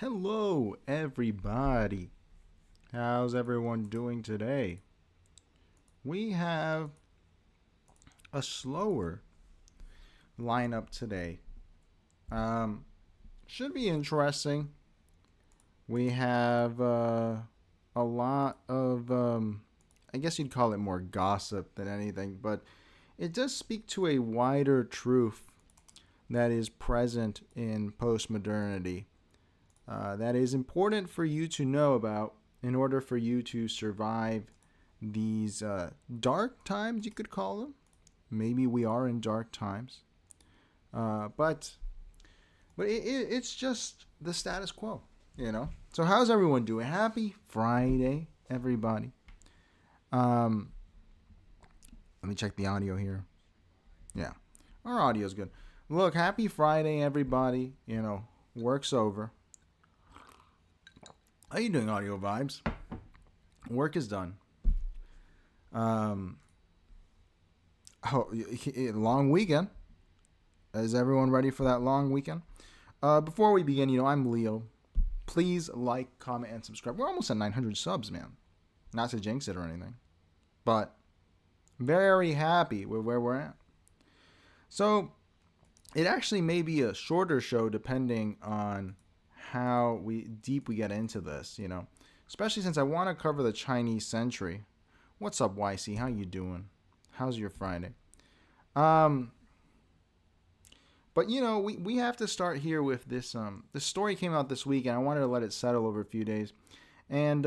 Hello, everybody. How's everyone doing today? We have a slower lineup today. Um, should be interesting. We have a lot of, I guess you'd call it more gossip than anything, but it does speak to a wider truth that is present in postmodernity. That is important for you to know about in order for you to survive these dark times, you could call them. Maybe we are in dark times, but it's just the status quo, you know. So how's everyone doing? Happy Friday, everybody. Um, Let me check the audio here. Yeah, our audio's good. Look, happy Friday, everybody. You know, work's over. How you doing, Audio Vibes? Work is done. Um, Long weekend. Is everyone ready for that long weekend? Before we begin, I'm Leo. Please like, comment, and subscribe. We're almost at 900 subs, man. Not to jinx it or anything, but very happy with where we're at. So, it actually may be a shorter show depending on how deep we get into this, especially since I want to cover the Chinese century. What's up, YC? How you doing? How's your Friday? But we have to start here with this. This story came out this week, and I wanted to let it settle over a few days. And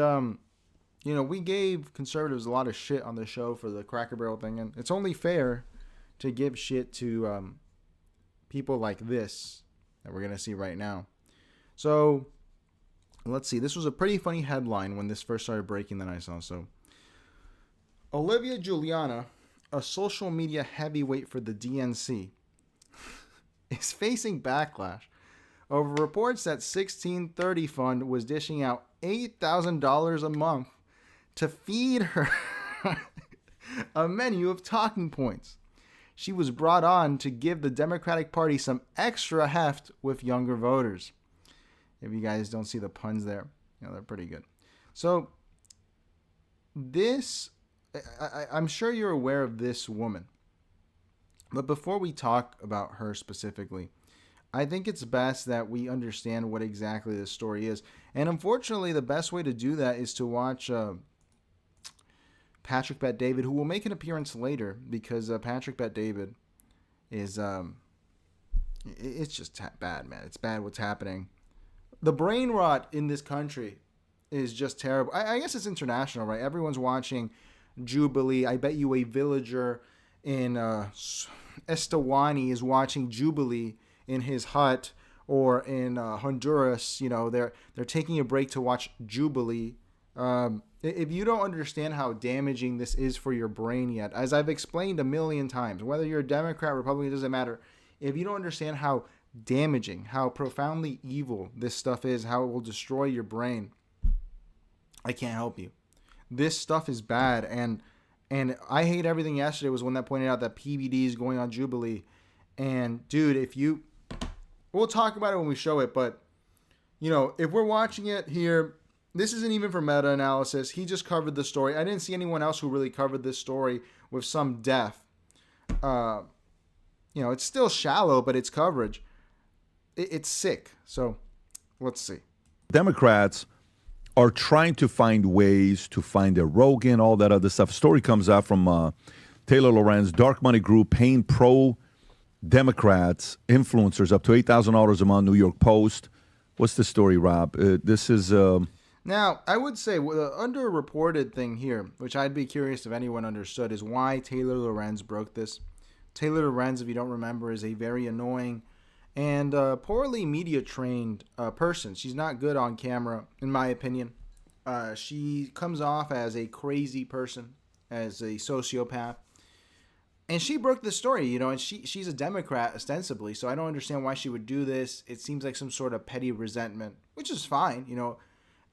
we gave conservatives a lot of shit on the show for the Cracker Barrel thing, and it's only fair to give shit to people like this that we're gonna see right now. So, let's see. This was a pretty funny headline when this first started breaking that I saw. So, Olivia Juliana, a social media heavyweight for the DNC, is facing backlash over reports that 1630 Fund was dishing out $8,000 a month to feed her a menu of talking points. She was brought on to give the Democratic Party some extra heft with younger voters. If you guys don't see the puns there, they're pretty good. So, I'm sure you're aware of this woman. But before we talk about her specifically, I think it's best that we understand what exactly this story is. And unfortunately, the best way to do that is to watch Patrick Bet David, who will make an appearance later, because Patrick Bet David is, it's just bad, man. It's bad what's happening. The brain rot in this country is just terrible. I guess it's international, right? Everyone's watching Jubilee. I bet you a villager in Eswatini is watching Jubilee in his hut, or in Honduras. They're taking a break to watch Jubilee. If you don't understand how damaging this is for your brain yet, as I've explained a million times, whether you're a Democrat, Republican, it doesn't matter. If you don't understand how damaging, how profoundly evil this stuff is, how it will destroy your brain, I can't help you. This stuff is bad, and I hate everything. Yesterday was when that pointed out that PBD is going on Jubilee. And dude, we'll talk about it when we show it, but if we're watching it here, this isn't even for meta-analysis. He just covered the story. I didn't see anyone else who really covered this story with some depth. It's still shallow, but it's coverage. It's sick. So, let's see. Democrats are trying to find ways to find their Rogan, all that other stuff. Story comes out from Taylor Lorenz, Dark Money Group, paying pro-Democrats, influencers, up to $8,000 a month, New York Post. What's the story, Rob? This is... Now, I would say the underreported thing here, which I'd be curious if anyone understood, is why Taylor Lorenz broke this. Taylor Lorenz, if you don't remember, is a very annoying and poorly media-trained person. She's not good on camera, in my opinion. She comes off as a crazy person, as a sociopath. And she broke this story, and she's a Democrat, ostensibly, so I don't understand why she would do this. It seems like some sort of petty resentment, which is fine,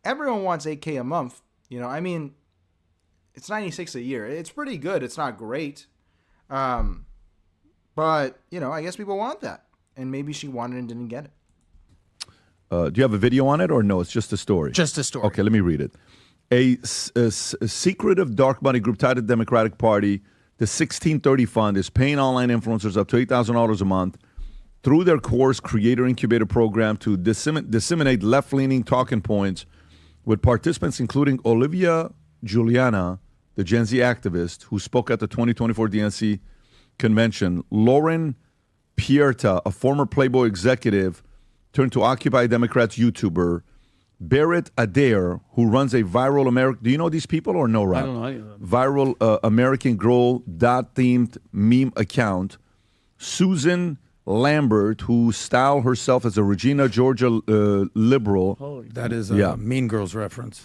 Everyone wants 8K a month, it's 96 a year. It's pretty good. It's not great. But, I guess people want that. And maybe she wanted and didn't get it. Do you have a video on it or no? It's just a story. Just a story. Okay, let me read it. A secretive dark money group tied to the Democratic Party, the 1630 Fund, is paying online influencers up to $8,000 a month through their course Creator Incubator program to disseminate left-leaning talking points with participants including Olivia Juliana, the Gen Z activist who spoke at the 2024 DNC convention, Lauren Pierta, a former Playboy executive turned to Occupy Democrats YouTuber, Barrett Adair, who runs a viral American... Do you know these people or no, Rob? I don't know any of them. Viral American Girl dot-themed meme account. Susan Lambert, who styled herself as a Regina Georgia liberal. Oh, that is a Mean Girls reference.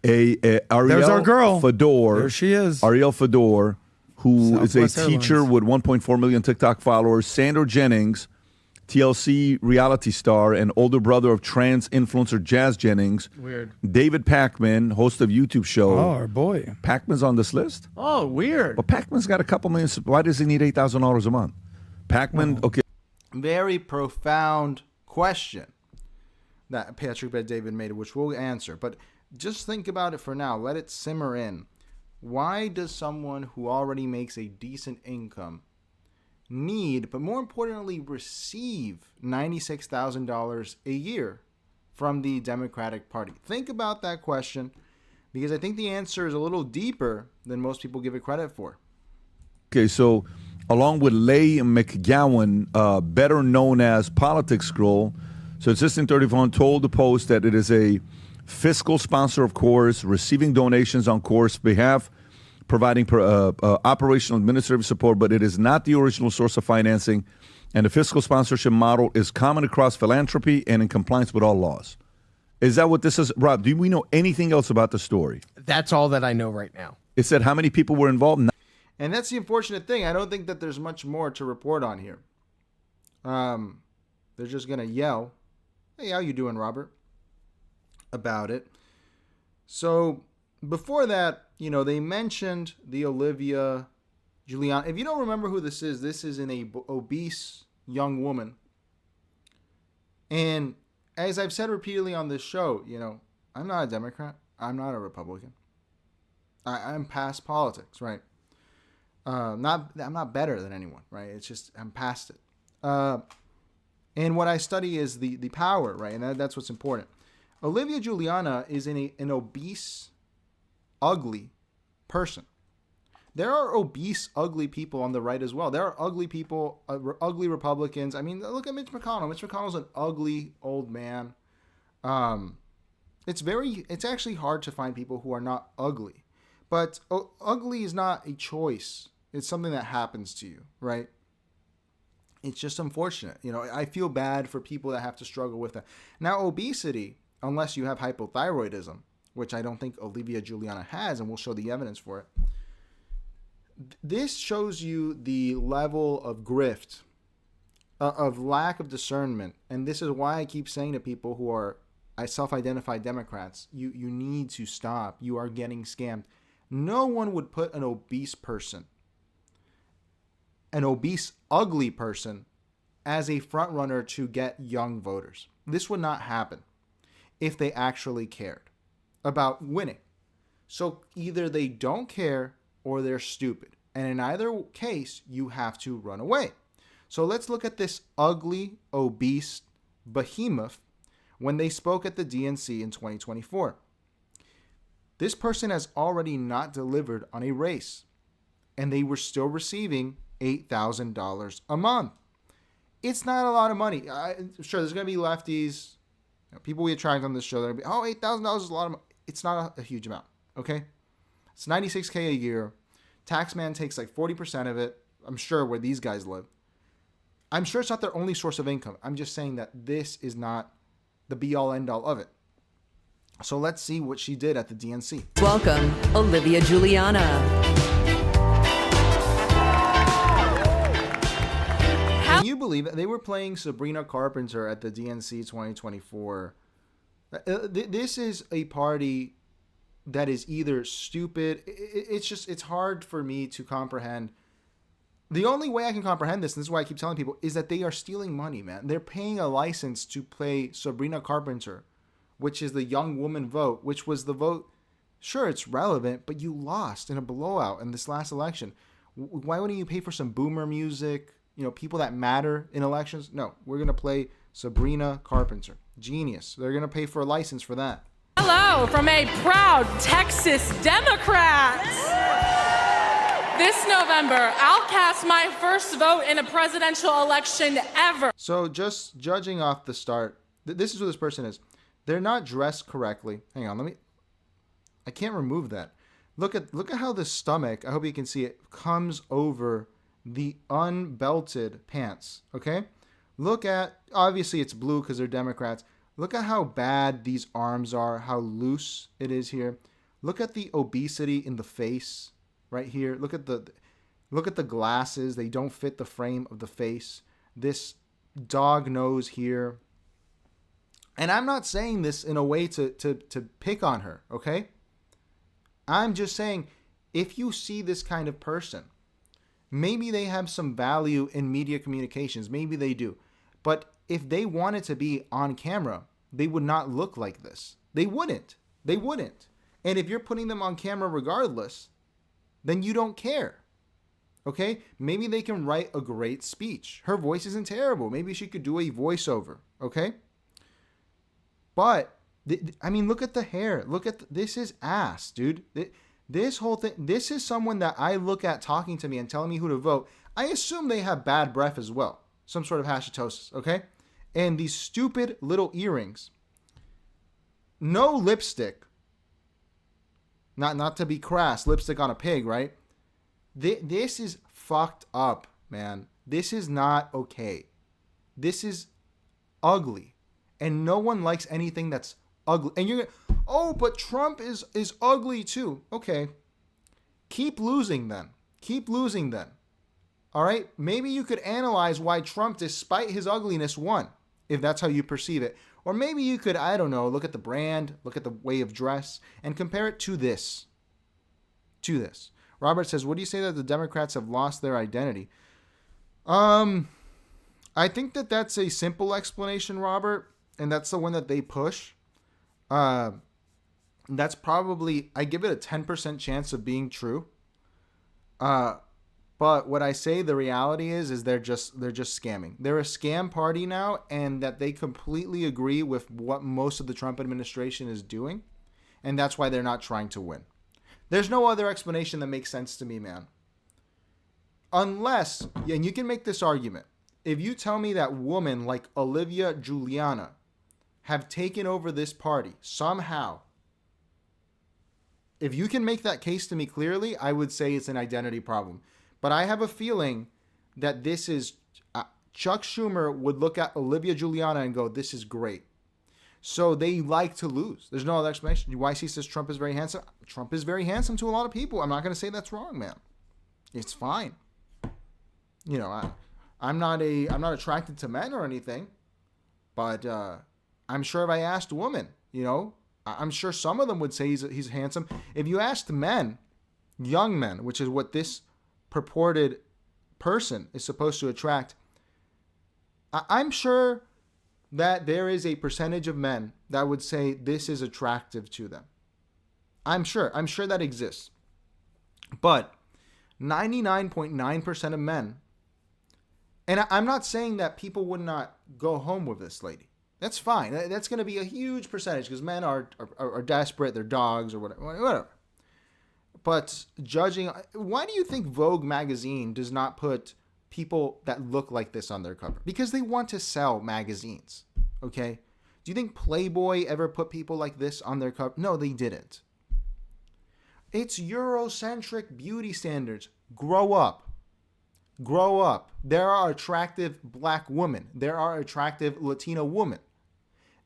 Ariel There's our girl. Fedor. There she is. Ariel Fedor, who is a Southwest teacher Airlines. with 1.4 million TikTok followers. Sandra Jennings, TLC reality star and older brother of trans influencer Jazz Jennings. Weird. David Pakman, host of YouTube show. Oh, our boy. Pakman's on this list? Oh, weird. But Pakman's got a couple million. Why does he need $8,000 a month? Pakman, okay. Very profound question that Patrick Bet David made, which we'll answer. But just think about it for now. Let it simmer in. Why does someone who already makes a decent income need, but more importantly, receive $96,000 a year from the Democratic Party? Think about that question, because I think the answer is a little deeper than most people give it credit for. Okay, so along with Leigh McGowan, better known as Politics Scroll, so Assistant 31 told the Post that it is a fiscal sponsor of Course, receiving donations on Course behalf, providing operational administrative support, but it is not the original source of financing, and the fiscal sponsorship model is common across philanthropy and in compliance with all laws. Is that what this is? Rob, do we know anything else about the story? That's all that I know right now. It said how many people were involved? And that's the unfortunate thing. I don't think that there's much more to report on here. They're just going to yell, "Hey, how you doing, Robert?" about it. So before that, they mentioned the Olivia Juliana. If you don't remember who this is an obese young woman. And as I've said repeatedly on this show, I'm not a Democrat. I'm not a Republican. I'm past politics, right? I'm not better than anyone, right? It's just I'm past it. And what I study is the power, right? And that's what's important. Olivia Juliana is an obese, ugly person. There are obese, ugly people on the right as well. There are ugly people, ugly Republicans. I mean, look at Mitch McConnell. Mitch McConnell's an ugly old man. It's actually hard to find people who are not ugly. But ugly is not a choice. It's something that happens to you, right? It's just unfortunate. I feel bad for people that have to struggle with that. Now, obesity, unless you have hypothyroidism, which I don't think Olivia Juliana has, and we'll show the evidence for it. This shows you the level of grift, of lack of discernment. And this is why I keep saying to people who are self-identified Democrats, you need to stop. You are getting scammed. No one would put an obese person, an obese, ugly person, as a front runner to get young voters. This would not happen if they actually cared about winning. So either they don't care or they're stupid. And in either case, you have to run away. So let's look at this ugly, obese behemoth when they spoke at the DNC in 2024. This person has already not delivered on a race, and they were still receiving $8,000 a month. It's not a lot of money. Sure, there's going to be lefties, people we attract on this show. They're going to be, $8,000 is a lot of money. It's not a huge amount, okay? It's $96K a year. Taxman takes like 40% of it, I'm sure, where these guys live. I'm sure it's not their only source of income. I'm just saying that this is not the be-all, end-all of it. So let's see what she did at the DNC. Welcome, Olivia Juliana. Can you believe it? They were playing Sabrina Carpenter at the DNC 2024. This is a party that is either stupid. It's hard for me to comprehend The only way I can comprehend this, and this is why I keep telling people, is that they are stealing money, man. They're paying a license to play Sabrina Carpenter, which is the young woman vote, which was the vote. Sure, it's relevant, but you lost in a blowout in this last election. Why wouldn't you pay for some boomer music? You know, people that matter in elections? No, we're going to play Sabrina Carpenter. Genius. They're going to pay for a license for that. Hello from a proud Texas Democrat. This November, I'll cast my first vote in a presidential election ever. So just judging off the start, this is who this person is. They're not dressed correctly. Hang on, I can't remove that. Look at how the stomach, I hope you can see it, comes over the unbelted pants, okay? Look at, obviously it's blue because they're Democrats. Look at how bad these arms are, how loose it is here. Look at the obesity in the face right here. Look at the glasses. They don't fit the frame of the face. This dog nose here. And I'm not saying this in a way to pick on her, okay? I'm just saying, if you see this kind of person, maybe they have some value in media communications. Maybe they do. But if they wanted to be on camera, they would not look like this. They wouldn't. They wouldn't. And if you're putting them on camera regardless, then you don't care. Okay? Maybe they can write a great speech. Her voice isn't terrible. Maybe she could do a voiceover. Okay? But, I mean, look at the hair. Look at, this is ass, dude. This whole thing, this is someone that I look at talking to me and telling me who to vote. I assume they have bad breath as well. Some sort of hashimotosis, okay? And these stupid little earrings. No lipstick. Not to be crass, lipstick on a pig, right? This is fucked up, man. This is not okay. This is ugly. And no one likes anything that's ugly. And you're gonna, oh, but Trump is ugly too. Okay. Keep losing then. Keep losing then. All right? Maybe you could analyze why Trump, despite his ugliness, won, if that's how you perceive it. Or maybe you could, I don't know, look at the brand, look at the way of dress, and compare it to this. To this. Robert says, what do you say that the Democrats have lost their identity? I think that's a simple explanation, Robert, and that's the one that they push. That's probably, I give it a 10% chance of being true. But what I say, the reality is they're just scamming. They're a scam party now, and that they completely agree with what most of the Trump administration is doing, and that's why they're not trying to win. There's no other explanation that makes sense to me, man. Unless, and you can make this argument, if you tell me that women like Olivia Giuliana have taken over this party somehow, if you can make that case to me clearly, I would say it's an identity problem. But I have a feeling that this is, Chuck Schumer would look at Olivia Giuliana and go, this is great. So they like to lose. There's no other explanation. YC says Trump is very handsome. Trump is very handsome to a lot of people. I'm not going to say that's wrong, man. It's fine. You know, I'm not attracted to men or anything, but I'm sure if I asked women, you know, I'm sure some of them would say he's handsome. If you asked men, young men, which is what this purported person is supposed to attract, I'm sure that there is a percentage of men that would say this is attractive to them. I'm sure that exists. But 99.9% of men, and I'm not saying that people would not go home with this lady. That's fine. That's going to be a huge percentage because men are desperate. They're dogs or whatever. But judging, why do you think Vogue magazine does not put people that look like this on their cover? Because they want to sell magazines, okay? Do you think Playboy ever put people like this on their cover? No, they didn't. It's Eurocentric beauty standards. Grow up. Grow up. There are attractive black women. There are attractive Latino women.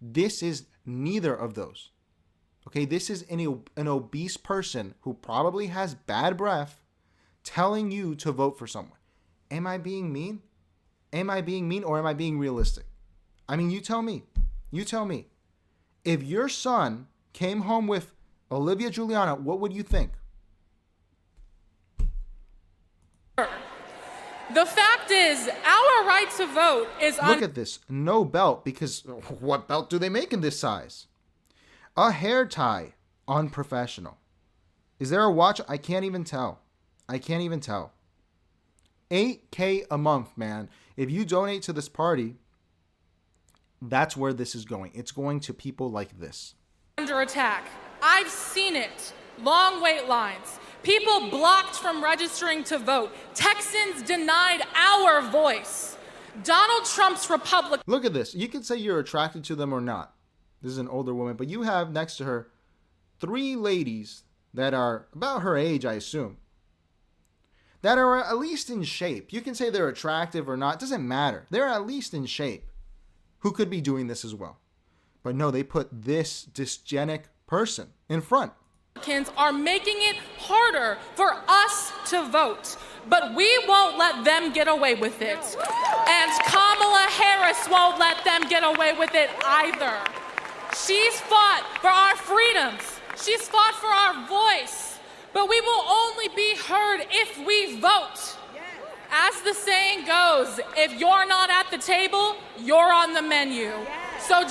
This is neither of those. Okay, this is an obese person who probably has bad breath telling you to vote for someone. Am I being mean? Am I being mean or am I being realistic? I mean, you tell me. You tell me. If your son came home with Olivia Giuliana, what would you think? The fact is, our right to vote is Look at this. No belt, because what belt do they make in this size? A hair tie. Unprofessional. Is there a watch? I can't even tell. I can't even tell. $8K a month, man. If you donate to this party, that's where this is going. It's going to people like this. under attack. I've seen it. Long wait lines. People blocked from registering to vote. Texans denied our voice. Donald Trump's Republican. Look at this. You can say you're attracted to them or not. This is an older woman, but you have next to her 3 ladies that are about her age, I assume, that are at least in shape. You can say they're attractive or not. It doesn't matter. They're at least in shape. Who could be doing this as well? But no, they put this dysgenic person in front. Are making it harder for us to vote, but we won't let them get away with it. And Kamala Harris won't let them get away with it either. She's fought for our freedoms. She's fought for our voice, but we will only be heard if we vote. As the saying goes, if you're not at the table, you're on the menu. So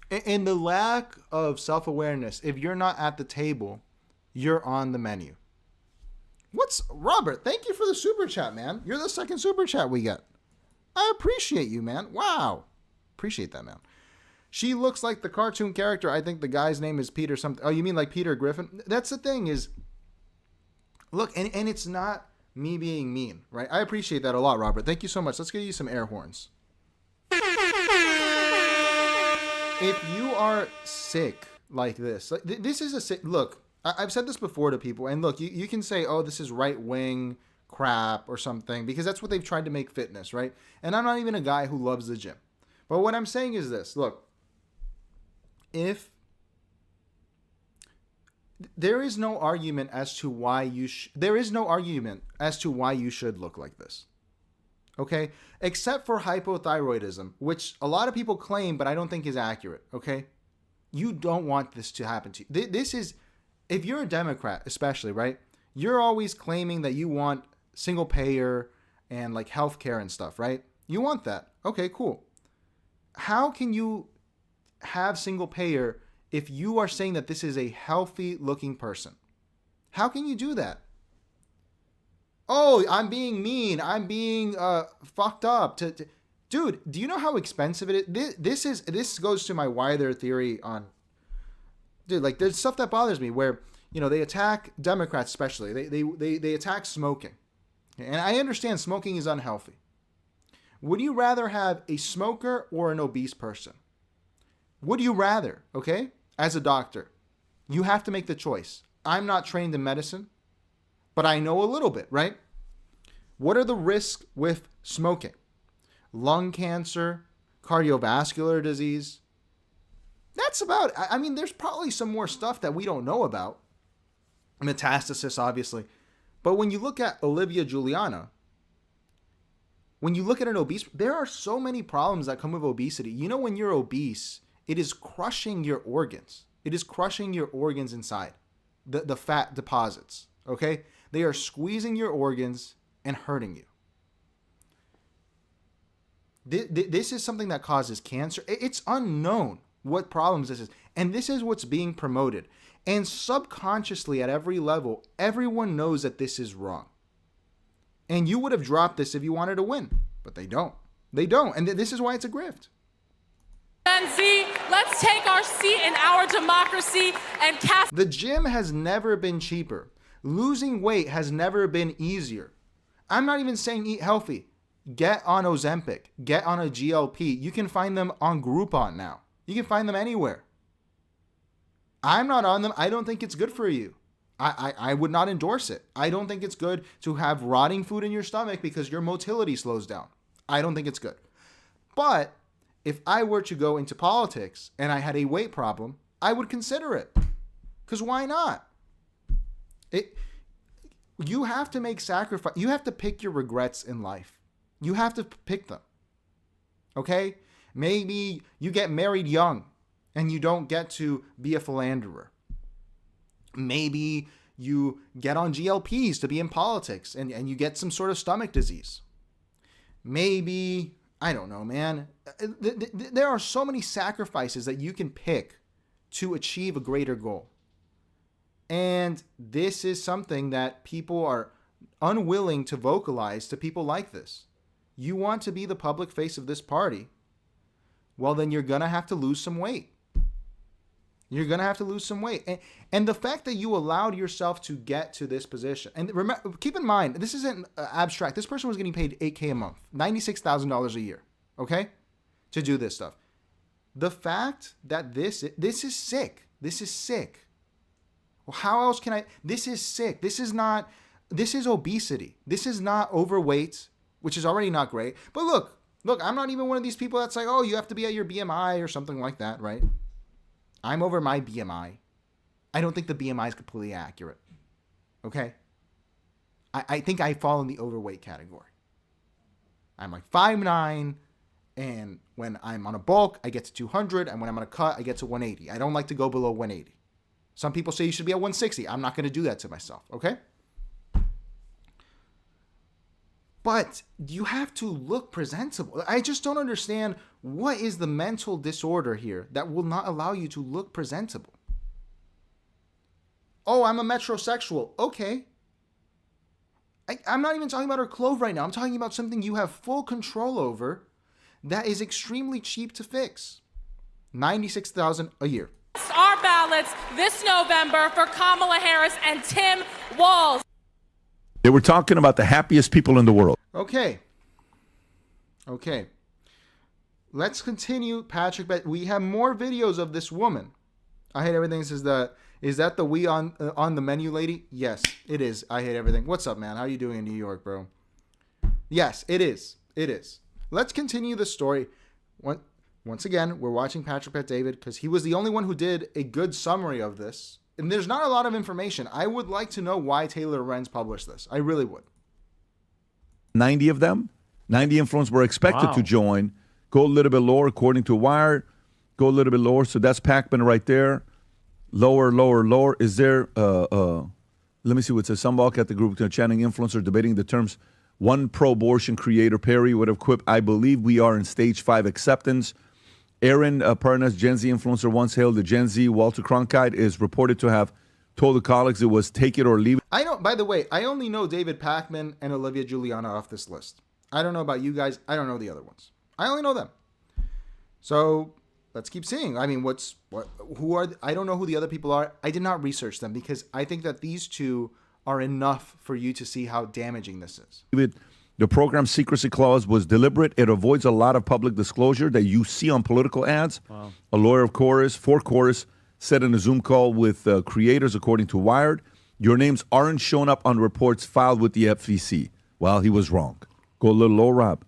In the lack of self-awareness, if you're not at the table, you're on the menu. Robert, thank you for the super chat, man. You're the second super chat we got. I appreciate you, man. Wow. Appreciate that, man. She looks like the cartoon character. I think the guy's name is Peter something. Oh, you mean like Peter Griffin? That's the thing is, look, and it's not me being mean, right? I appreciate that a lot, Robert. Thank you so much. Let's give you some air horns. If you are sick like this, this is a sick, look, I've said this before to people, and look, you can say, oh, this is right-wing crap or something, because that's what they've tried to make fitness, right? And I'm not even a guy who loves the gym. But what I'm saying is this, look, if there is no argument as to why you should look like this. Okay? Except for hypothyroidism, which a lot of people claim, but I don't think is accurate. Okay? You don't want this to happen to you. This is, if you're a Democrat, especially, right? You're always claiming that you want single payer and like healthcare and stuff, right? You want that. Okay, cool. How can you have single payer if you are saying that this is a healthy looking person? How can you do that? Oh, I'm being mean. I'm being fucked up. Dude, do you know how expensive it is? This goes to my wider theory on, dude, like there's stuff that bothers me where, you know, they attack Democrats especially. They attack smoking. And I understand smoking is unhealthy. Would you rather have a smoker or an obese person? Would you rather, okay? As a doctor, you have to make the choice. I'm not trained in medicine, but I know a little bit, right? What are the risks with smoking? Lung cancer, cardiovascular disease. That's about, I mean, there's probably some more stuff that we don't know about. Metastasis, obviously. But when you look at Olivia Juliana, when you look at an obese, there are so many problems that come with obesity. You know, when you're obese, it is crushing your organs. It is crushing your organs inside. The fat deposits, okay? They are squeezing your organs and hurting you. This is something that causes cancer. It's unknown what problems this is. And this is what's being promoted. And subconsciously at every level, everyone knows that this is wrong. And you would have dropped this if you wanted to win. But they don't. They don't. And this is why it's a grift. Gen Z, let's take our seat in our democracy and cast. The gym has never been cheaper. Losing weight has never been easier. I'm not even saying eat healthy. Get on Ozempic. Get on a GLP. You can find them on Groupon now. You can find them anywhere. I'm not on them. I don't think it's good for you. I would not endorse it. I don't think it's good to have rotting food in your stomach because your motility slows down. I don't think it's good. But if I were to go into politics and I had a weight problem, I would consider it. Because why not? You have to make sacrifice. You have to pick your regrets in life. You have to pick them. Okay? Maybe you get married young and you don't get to be a philanderer. Maybe you get on GLPs to be in politics and you get some sort of stomach disease. Maybe, I don't know, man. There are so many sacrifices that you can pick to achieve a greater goal. And this is something that people are unwilling to vocalize to people like this. You want to be the public face of this party, well, then you're going to have to lose some weight. You're going to have to lose some weight. And the fact that you allowed yourself to get to this position, and remember, keep in mind, this isn't abstract. This person was getting paid $8K a month, $96,000 a year, okay, to do this stuff. The fact that this is sick. This is sick. Well, how else can this is sick. This is obesity. This is not overweight, which is already not great. But look, I'm not even one of these people that's like, oh, you have to be at your BMI or something like that, right? I'm over my BMI. I don't think the BMI is completely accurate. Okay? I think I fall in the overweight category. I'm like 5'9", and when I'm on a bulk, I get to 200, and when I'm on a cut, I get to 180. I don't like to go below 180. Some people say you should be at 160. I'm not going to do that to myself, okay? But you have to look presentable. I just don't understand what is the mental disorder here that will not allow you to look presentable. Oh, I'm a metrosexual. Okay. I'm not even talking about her clothes right now. I'm talking about something you have full control over that is extremely cheap to fix. $96,000 a year. Our ballots this November for Kamala Harris and Tim Walz. They were talking about the happiest people in the world. Okay. Let's continue, Patrick. But we have more videos of this woman. I Hate Everything says that. Is that the we on the menu lady? Yes, it is. I Hate Everything. What's up, man? How you doing in New York, bro? Yes, it is. It is. Let's continue the story. Once again, we're watching Patrick Bet David because he was the only one who did a good summary of this. And there's not a lot of information. I would like to know why Taylor Lorenz published this. I really would. 90 of them. 90 influencers were expected to join. Go a little bit lower, according to Wired. Go a little bit lower. So that's Pacman right there. Lower. Is there, let me see what it says. Some bulk at the group chanting influencer debating the terms. One pro-abortion creator, Perry, would have quipped, I believe we are in stage 5 acceptance. Aaron Pernas, Gen Z influencer, once hailed the Gen Z. Walter Cronkite is reported to have told the colleagues it was take it or leave it. By the way, I only know David Pacman and Olivia Giuliana off this list. I don't know about you guys. I don't know the other ones. I only know them. So let's keep seeing. I mean, I don't know who the other people are. I did not research them because I think that these two are enough for you to see how damaging this is. The program's secrecy clause was deliberate. It avoids a lot of public disclosure that you see on political ads. Wow. A lawyer for Chorus said in a Zoom call with creators, according to Wired, your names aren't shown up on reports filed with the FCC. Well, he was wrong. Go a little low, Rob.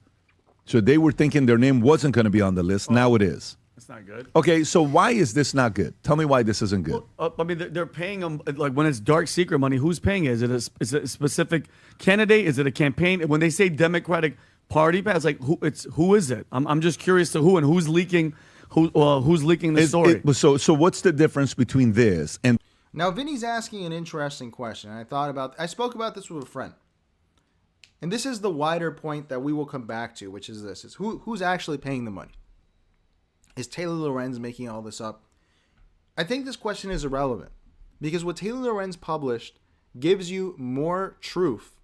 So they were thinking their name wasn't going to be on the list. Now it is. That's not good. Okay, so why is this not good? Tell me why this isn't good. Well, I mean, they're paying them, like when it's dark secret money, who's paying it? Is it a specific candidate? Is it a campaign? When they say Democratic Party, it's like, who is it? I'm just curious to who and who's leaking who's leaking the story. So what's the difference between this and... Now, Vinny's asking an interesting question. I spoke about this with a friend. And this is the wider point that we will come back to, which is this. Is who's actually paying the money? Is Taylor Lorenz making all this up? I think this question is irrelevant because what Taylor Lorenz published gives you more truth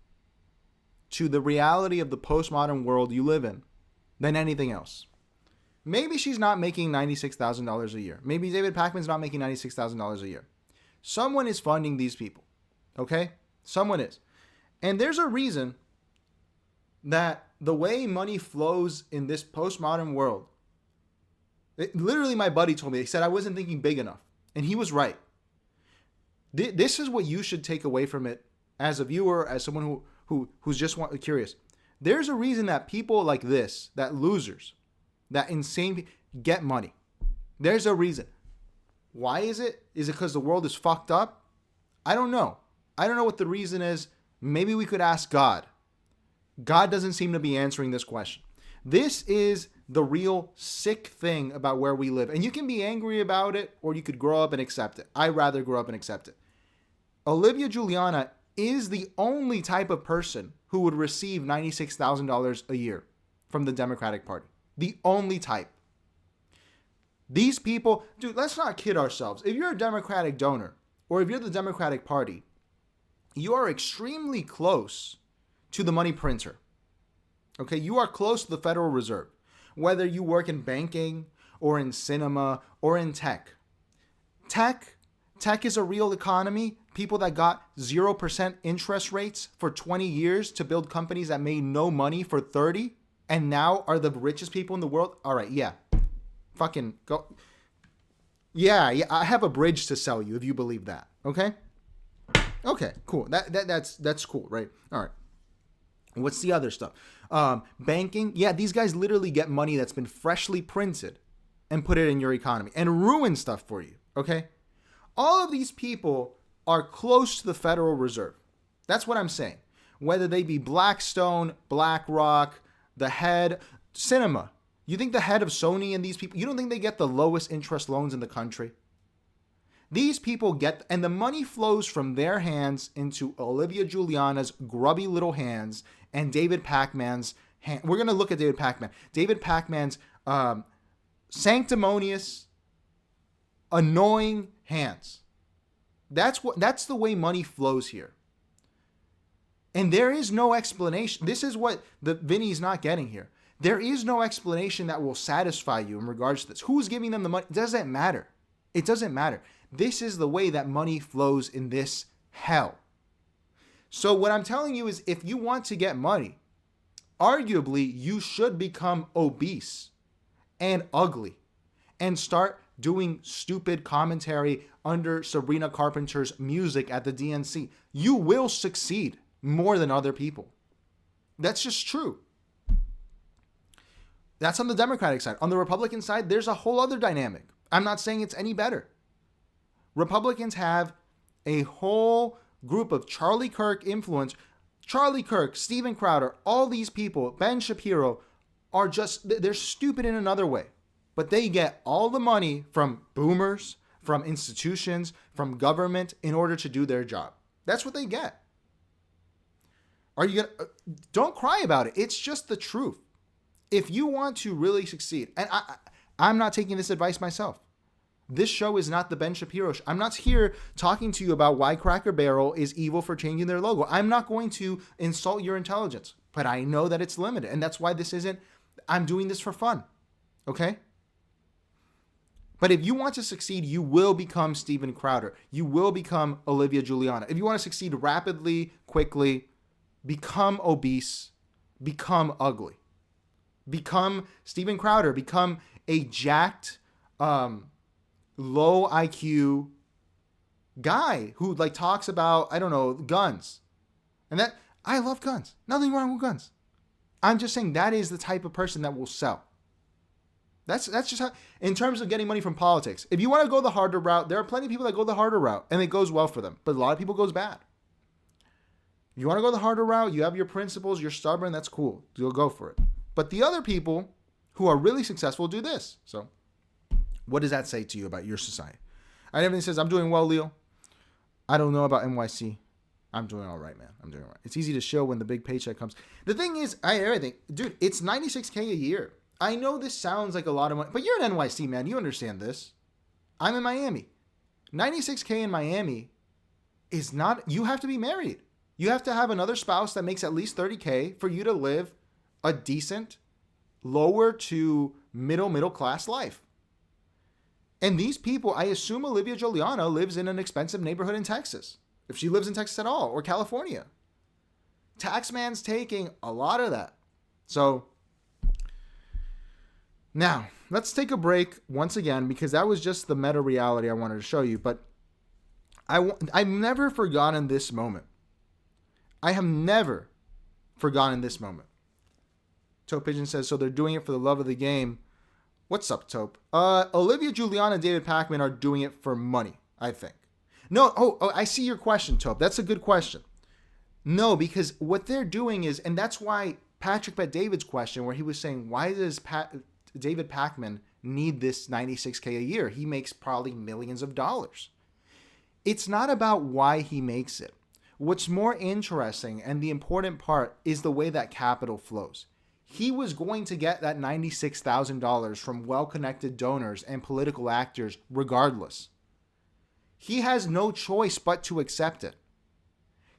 to the reality of the postmodern world you live in than anything else. Maybe she's not making $96,000 a year. Maybe David Pacman's not making $96,000 a year. Someone is funding these people, okay? Someone is. And there's a reason that the way money flows in this postmodern world, literally my buddy told me, he said I wasn't thinking big enough. And he was right. This is what you should take away from it as a viewer, as someone who's just curious. There's a reason that people like this, that losers, that insane, get money. There's a reason. Why is it? Is it because the world is fucked up? I don't know. I don't know what the reason is. Maybe we could ask God. God doesn't seem to be answering this question. This is the real sick thing about where we live. And you can be angry about it, or you could grow up and accept it. I'd rather grow up and accept it. Olivia Juliana is the only type of person who would receive $96,000 a year from the Democratic Party. The only type. These people, dude, let's not kid ourselves. If you're a Democratic donor or if you're the Democratic Party, you are extremely close to the money printer. Okay, you are close to the Federal Reserve. Whether you work in banking or in cinema or in tech. Tech is a real economy. People that got 0% interest rates for 20 years to build companies that made no money for 30 and now are the richest people in the world. All right, yeah. Fucking go. Yeah, I have a bridge to sell you if you believe that. Okay? Okay, cool. That's cool, right? All right. What's the other stuff? Banking. Yeah, these guys literally get money that's been freshly printed and put it in your economy and ruin stuff for you. Okay? All of these people are close to the Federal Reserve. That's what I'm saying. Whether they be Blackstone, BlackRock, the head, cinema. You think the head of Sony and these people, you don't think they get the lowest interest loans in the country? These people get, and the money flows from their hands into Olivia Juliana's grubby little hands and David Pacman's hand. We're going to look at David Pacman. David Pacman's sanctimonious, annoying hands. That's the way money flows here. And there is no explanation. This is what the Vinny's not getting here. There is no explanation that will satisfy you in regards to this. Who's giving them the money? It doesn't matter. It doesn't matter. This is the way that money flows in this hell. So what I'm telling you is if you want to get money, arguably you should become obese and ugly and start doing stupid commentary under Sabrina Carpenter's music at the DNC. You will succeed more than other people. That's just true. That's on the Democratic side. On the Republican side, there's a whole other dynamic. I'm not saying it's any better. Republicans have a whole group of Charlie Kirk influence. Charlie Kirk, Steven Crowder, all these people, Ben Shapiro, are just, they're stupid in another way. But they get all the money from boomers, from institutions, from government in order to do their job. That's what they get. Are you gonna? Don't cry about it. It's just the truth. If you want to really succeed, and I'm not taking this advice myself. This show is not the Ben Shapiro show. I'm not here talking to you about why Cracker Barrel is evil for changing their logo. I'm not going to insult your intelligence, but I know that it's limited. And that's why this isn't, I'm doing this for fun. Okay? But if you want to succeed, you will become Steven Crowder. You will become Olivia Juliana. If you want to succeed rapidly, quickly, become obese, become ugly. Become Steven Crowder. Become a jacked, low IQ guy who like talks about, I don't know, guns. And that, I love guns. Nothing wrong with guns. I'm just saying that is the type of person that will sell. That's just how, in terms of getting money from politics. If you want to go the harder route, there are plenty of people that go the harder route and it goes well for them. But a lot of people goes bad. If you want to go the harder route, you have your principles, you're stubborn, that's cool. You'll go for it. But the other people who are really successful do this. So what does that say to you about your society? And everything says, I'm doing well, Leo. I don't know about NYC. I'm doing all right, man. I'm doing all right. It's easy to show when the big paycheck comes. The thing is, everything, dude, it's $96K a year. I know this sounds like a lot of money, but you're in NYC, man. You understand this. I'm in Miami. $96K in Miami is not, you have to be married. You have to have another spouse that makes at least $30K for you to live a decent, lower to middle class life. And these people, I assume Olivia Juliana lives in an expensive neighborhood in Texas. If she lives in Texas at all, or California. Taxman's taking a lot of that. So, now, let's take a break once again, because that was just the meta reality I wanted to show you. But I've never forgotten this moment. I have never forgotten this moment. Tope Pigeon says, so they're doing it for the love of the game. What's up, Tope? Olivia Juliana and David Pacman are doing it for money, I think. No, oh, I see your question, Tope. That's a good question. No, because what they're doing is, and that's why Patrick Bet David's question, where he was saying, why does David Pacman need this $96K a year? He makes probably millions of dollars. It's not about why he makes it. What's more interesting and the important part is the way that capital flows. He was going to get that $96,000 from well-connected donors and political actors regardless. He has no choice but to accept it.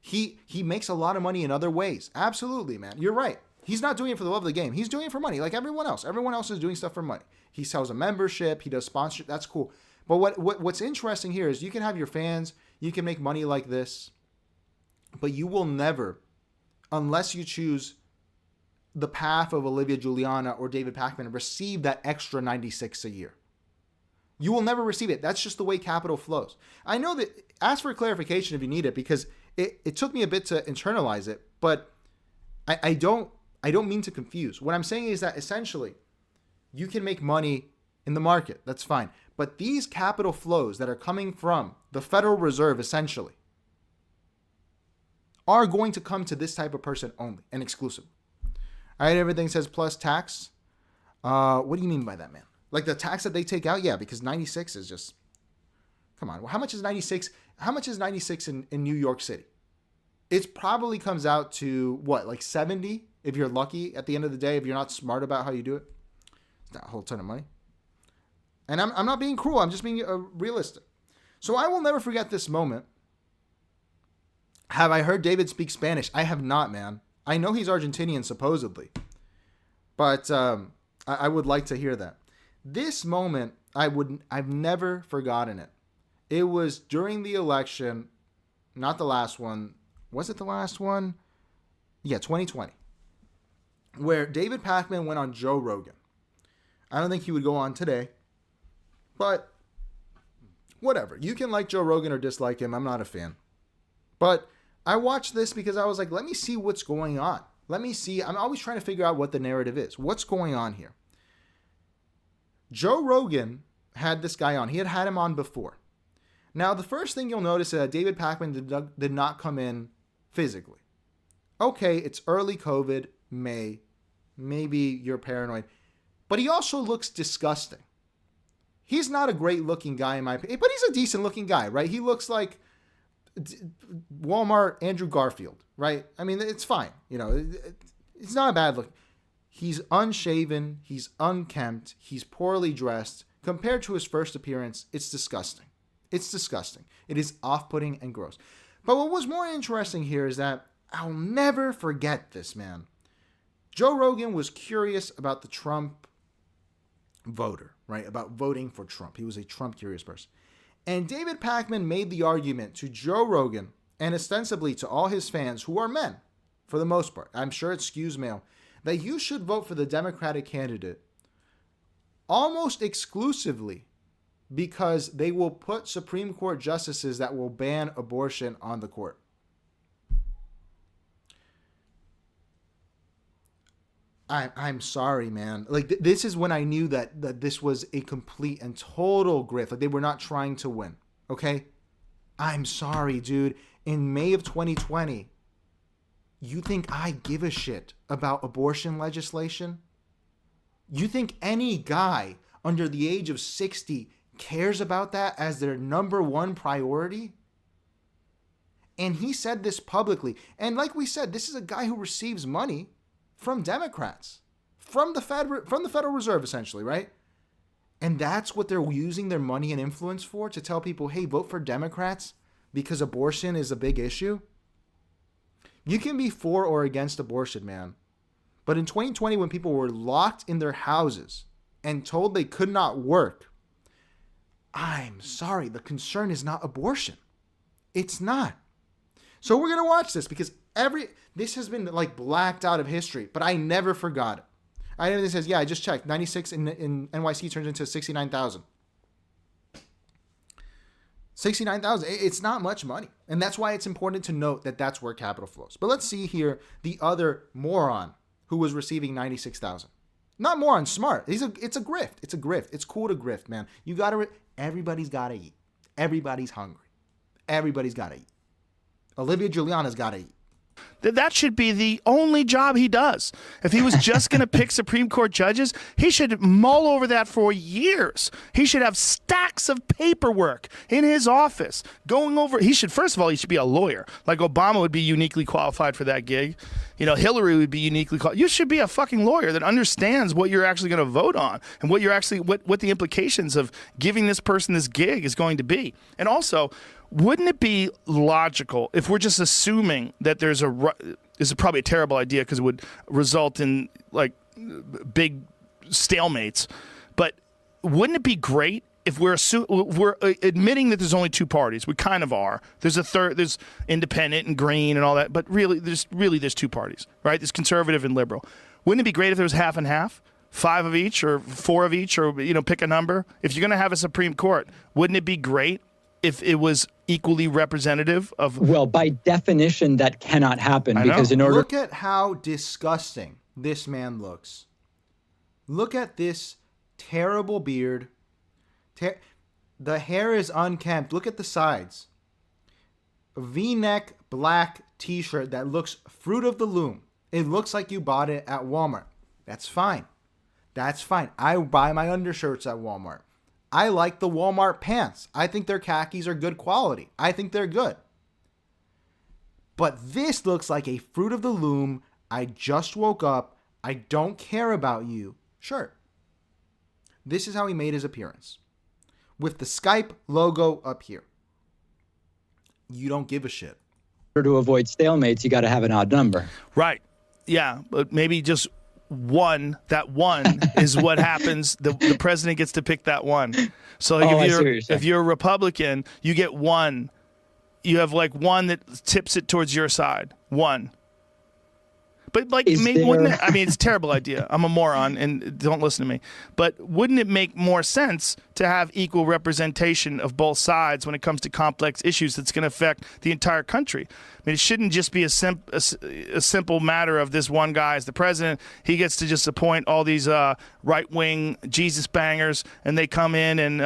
He makes a lot of money in other ways. Absolutely, man. You're right. He's not doing it for the love of the game. He's doing it for money like everyone else. Everyone else is doing stuff for money. He sells a membership. He does sponsorship. That's cool. But what's interesting here is you can have your fans. You can make money like this. But you will never, unless you choose the path of Olivia Juliana or David Pakman, receive that extra 96 a year. You will never receive it. That's just the way capital flows. I know that, ask for clarification if you need it, because it took me a bit to internalize it, but I don't mean to confuse. What I'm saying is that essentially you can make money in the market. That's fine. But these capital flows that are coming from the Federal Reserve essentially are going to come to this type of person only and exclusively. All right, everything says plus tax. What do you mean by that, man? Like the tax that they take out? Yeah, because 96 is just, come on. Well, how much is 96? How much is 96 in New York City? It probably comes out to what, like 70 if you're lucky at the end of the day, if you're not smart about how you do it. It's not a whole ton of money. And I'm not being cruel. I'm just being realistic. So I will never forget this moment. Have I heard David speak Spanish? I have not, man. I know he's Argentinian, supposedly. But I would like to hear that. This moment, I've never forgotten it. It was during the election, not the last one. Was it the last one? Yeah, 2020. Where David Pakman went on Joe Rogan. I don't think he would go on today. But whatever. You can like Joe Rogan or dislike him. I'm not a fan. But I watched this because I was like, let me see what's going on. Let me see. I'm always trying to figure out what the narrative is. What's going on here? Joe Rogan had this guy on. He had him on before. Now, the first thing you'll notice is that David Pakman did not come in physically. Okay, it's early COVID, May. Maybe you're paranoid. But he also looks disgusting. He's not a great looking guy in my opinion, but he's a decent looking guy, right? He looks like Walmart Andrew Garfield, right? I mean, it's fine. You know, it's not a bad look. He's unshaven. He's unkempt. He's poorly dressed. Compared to his first appearance, it's disgusting. It's disgusting. It is off-putting and gross. But what was more interesting here is that I'll never forget this, man. Joe Rogan was curious about the Trump voter, right? About voting for Trump. He was a Trump-curious person. And David Pakman made the argument to Joe Rogan and ostensibly to all his fans, who are men, for the most part. I'm sure it skews male, that you should vote for the Democratic candidate almost exclusively because they will put Supreme Court justices that will ban abortion on the court. I'm sorry, man. Like, this is when I knew that this was a complete and total grift. Like, they were not trying to win, okay? I'm sorry, dude. In May of 2020, you think I give a shit about abortion legislation? You think any guy under the age of 60 cares about that as their number one priority? And he said this publicly. And like we said, this is a guy who receives money from Democrats, from the Federal Reserve, essentially, right? And that's what they're using their money and influence for, to tell people, hey, vote for Democrats because abortion is a big issue. You can be for or against abortion, man. But in 2020, when people were locked in their houses and told they could not work, I'm sorry, the concern is not abortion. It's not. So we're going to watch this because this has been like blacked out of history, but I never forgot it. I know this says, yeah, I just checked. 96 in NYC turns into 69,000. 69,000. It's not much money. And that's why it's important to note that that's where capital flows. But let's see here the other moron who was receiving 96,000. Not moron, smart. It's a grift. It's a grift. It's cool to grift, man. You got to, everybody's got to eat. Everybody's hungry. Everybody's got to eat. Olivia Juliana's got to eat. That should be the only job he does. If he was just going to pick Supreme Court judges, he should mull over that for years. He should have stacks of paperwork in his office going over. First of all, he should be a lawyer. Like Obama would be uniquely qualified for that gig. Hillary would be uniquely qualified. You should be a fucking lawyer that understands what you're actually going to vote on and what the implications of giving this person this gig is going to be. And also, wouldn't it be logical if we're just assuming that this is probably a terrible idea because it would result in like big stalemates, but wouldn't it be great if we're admitting that there's only two parties? We kind of are. There's a third. There's independent and green and all that, but really there's two parties, right? There's conservative and liberal. Wouldn't it be great if there was half and half? 5 of each or 4 of each, or pick a number. If you're going to have a Supreme Court, wouldn't it be great if it was equally representative of? Well, by definition, that cannot happen because in order. Look at how disgusting this man looks. Look at this terrible beard. The hair is unkempt. Look at the sides. A V-neck black T-shirt that looks Fruit of the Loom. It looks like you bought it at Walmart. That's fine. That's fine. I buy my undershirts at Walmart. I like the Walmart pants. I think their khakis are good quality. I think they're good. But this looks like a Fruit of the Loom. I just woke up. I don't care about you shirt. This is how he made his appearance. With the Skype logo up here. You don't give a shit. In order to avoid stalemates, you got to have an odd number. Right. Yeah, but maybe just one. That one is what happens. The president gets to pick that one. So like if you're a Republican, you get one. You have like one that tips it towards your side. One. But like, wouldn't it, I mean, it's a terrible idea. I'm a moron, and don't listen to me. But wouldn't it make more sense to have equal representation of both sides when it comes to complex issues that's going to affect the entire country? I mean, it shouldn't just be a simple matter of this one guy as the president. He gets to just appoint all these right-wing Jesus bangers, and they come in and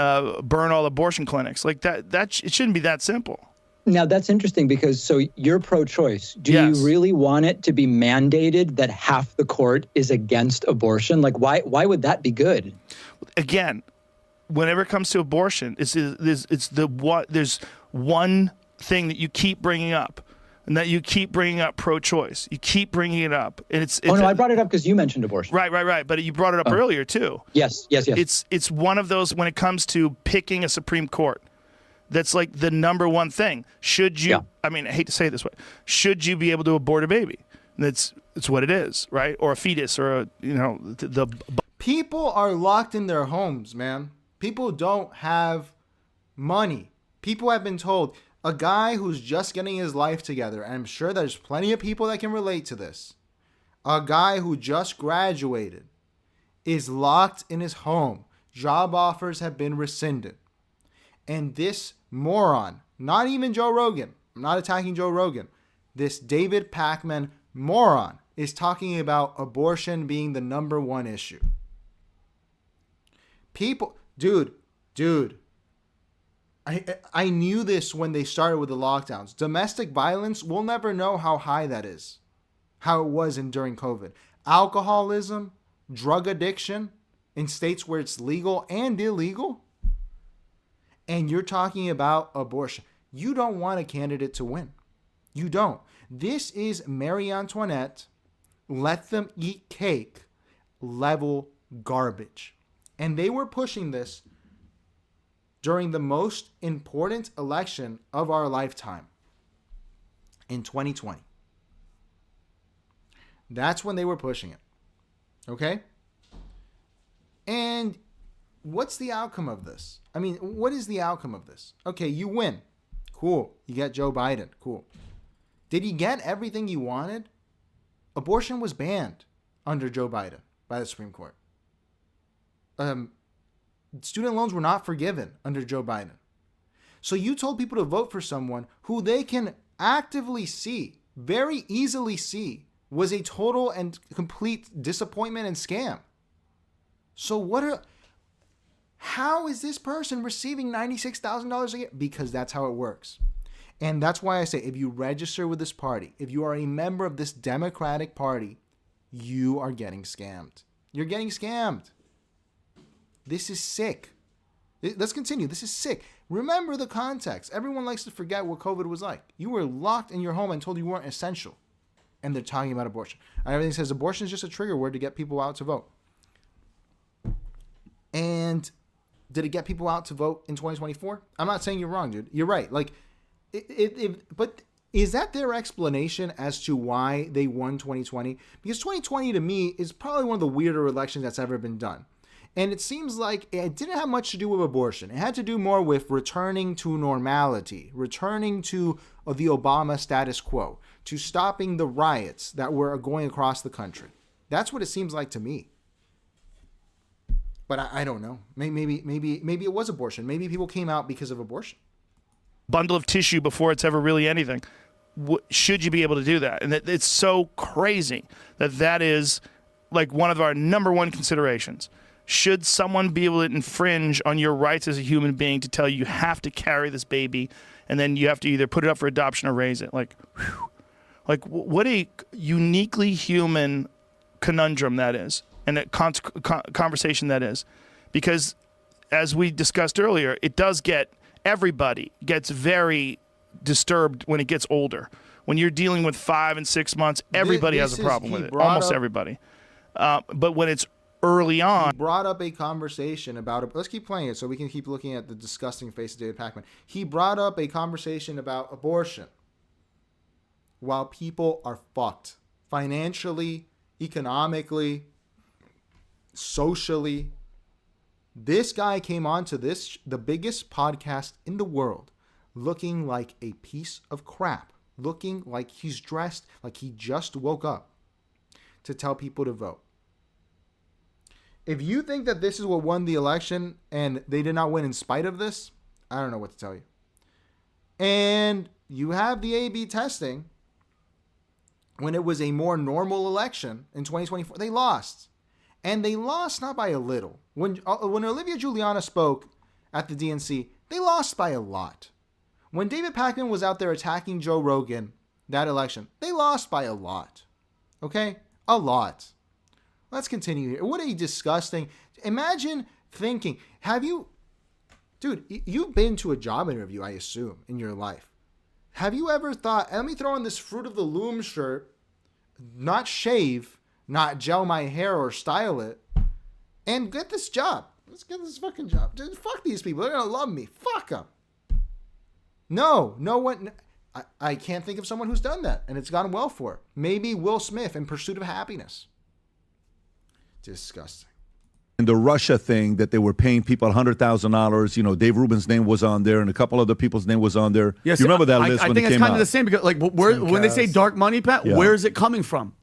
burn all abortion clinics. Like that it shouldn't be that simple. Now, that's interesting because so you're pro-choice. Do you really want it to be mandated that half the court is against abortion? Like, why would that be good? Again, whenever it comes to abortion, there's one thing that you keep bringing up, and that you keep bringing up pro-choice. You keep bringing it up. And I brought it up because you mentioned abortion. Right. But you brought it up earlier, too. Yes. It's one of those when it comes to picking a Supreme Court. That's like the number one thing. Should you? Yeah. I mean, I hate to say it this way. Should you be able to abort a baby? It's what it is, right? Or a fetus, or the. People are locked in their homes, man. People don't have money. People have been told. A guy who's just getting his life together, and I'm sure there's plenty of people that can relate to this. A guy who just graduated is locked in his home. Job offers have been rescinded. And this moron, not even Joe Rogan, I'm not attacking Joe Rogan, this David Pakman moron is talking about abortion being the number one issue. People, dude, I knew this when they started with the lockdowns. Domestic violence, we'll never know how high that is, how it was during COVID. Alcoholism, drug addiction in states where it's legal and illegal. And you're talking about abortion. You don't want a candidate to win. You don't. This is Marie Antoinette, let them eat cake level garbage. And they were pushing this during the most important election of our lifetime in 2020. That's when they were pushing it. Okay? And what's the outcome of this? I mean, what is the outcome of this? Okay, you win. Cool. You get Joe Biden. Cool. Did he get everything he wanted? Abortion was banned under Joe Biden by the Supreme Court. Student loans were not forgiven under Joe Biden. So you told people to vote for someone who they can actively see, very easily see, was a total and complete disappointment and scam. So how is this person receiving $96,000 a year? Because that's how it works. And that's why I say, if you register with this party, if you are a member of this Democratic Party, you are getting scammed. You're getting scammed. This is sick. Let's continue. This is sick. Remember the context. Everyone likes to forget what COVID was like. You were locked in your home and told you weren't essential. And they're talking about abortion. And everything says abortion is just a trigger word to get people out to vote. And did it get people out to vote in 2024? I'm not saying you're wrong, dude. You're right. Like, but is that their explanation as to why they won 2020? Because 2020 to me is probably one of the weirder elections that's ever been done. And it seems like it didn't have much to do with abortion. It had to do more with returning to normality, returning to the Obama status quo, to stopping the riots that were going across the country. That's what it seems like to me. But I don't know. Maybe it was abortion. Maybe people came out because of abortion. Bundle of tissue before it's ever really anything. Should you be able to do that? And it's so crazy that is like one of our number one considerations. Should someone be able to infringe on your rights as a human being to tell you have to carry this baby and then you have to either put it up for adoption or raise it? Like what a uniquely human conundrum that is, and a conversation that is. Because as we discussed earlier, it does everybody gets very disturbed when it gets older. When you're dealing with 5 and 6 months, everybody has a problem with it. Almost everybody. But when it's early on. He brought up a conversation about it. Let's keep playing it so we can keep looking at the disgusting face of David Pakman. He brought up a conversation about abortion while people are fucked financially, economically, socially. This guy came on to the biggest podcast in the world, looking like a piece of crap, looking like he's dressed like he just woke up to tell people to vote. If you think that this is what won the election and they did not win in spite of this, I don't know what to tell you. And you have the A/B testing. When it was a more normal election in 2024, they lost. And they lost not by a little. When Olivia Giuliana spoke at the DNC, they lost by a lot. When David Pakman was out there attacking Joe Rogan that election, they lost by a lot. Okay? A lot. Let's continue here. What a disgusting. Imagine thinking, you've been to a job interview, I assume, in your life. Have you ever thought, let me throw on this Fruit of the Loom shirt, not shave, not gel my hair or style it, and get this job? Let's get this fucking job. Dude, fuck these people. They're going to love me. Fuck them. No one. I can't think of someone who's done that, and it's gone well for it. Maybe Will Smith in Pursuit of Happiness. Disgusting. And the Russia thing that they were paying people $100,000. You know, Dave Rubin's name was on there, and a couple other people's name was on there. Yes, you remember that list I when think it came it's kind out? of the same because, like, when they say dark money, Pat, Yeah. where is it coming from?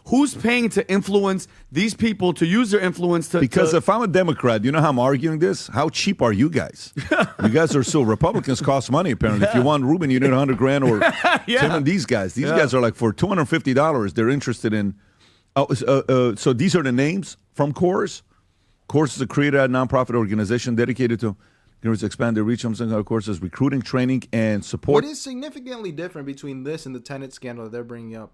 Who's paying to influence these people to use their influence to? Because if I'm a Democrat, you know how I'm arguing this? How cheap are you guys? You guys are so Republicans cost money apparently. If you want Rubin, you need $100,000 or Tim and these guys. These guys are like for $250. They're interested in. So these are the names from CORES. CORES is a created nonprofit organization dedicated to expand their reach. Of course, is recruiting, training, and support. What is significantly different between this and the Tenet scandal that they're bringing up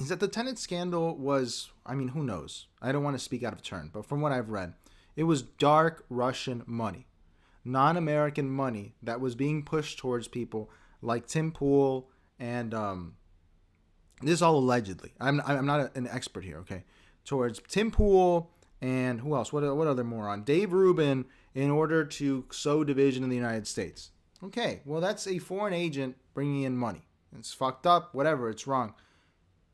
is that the Tenet scandal was, who knows? I don't want to speak out of turn, but from what I've read, it was dark Russian money, non-American money that was being pushed towards people like Tim Pool and this is all allegedly. I'm not an expert here, okay? Towards Tim Pool. And who else? What other moron? Dave Rubin, in order to sow division in the United States. Okay, well, that's a foreign agent bringing in money. It's fucked up, whatever, it's wrong.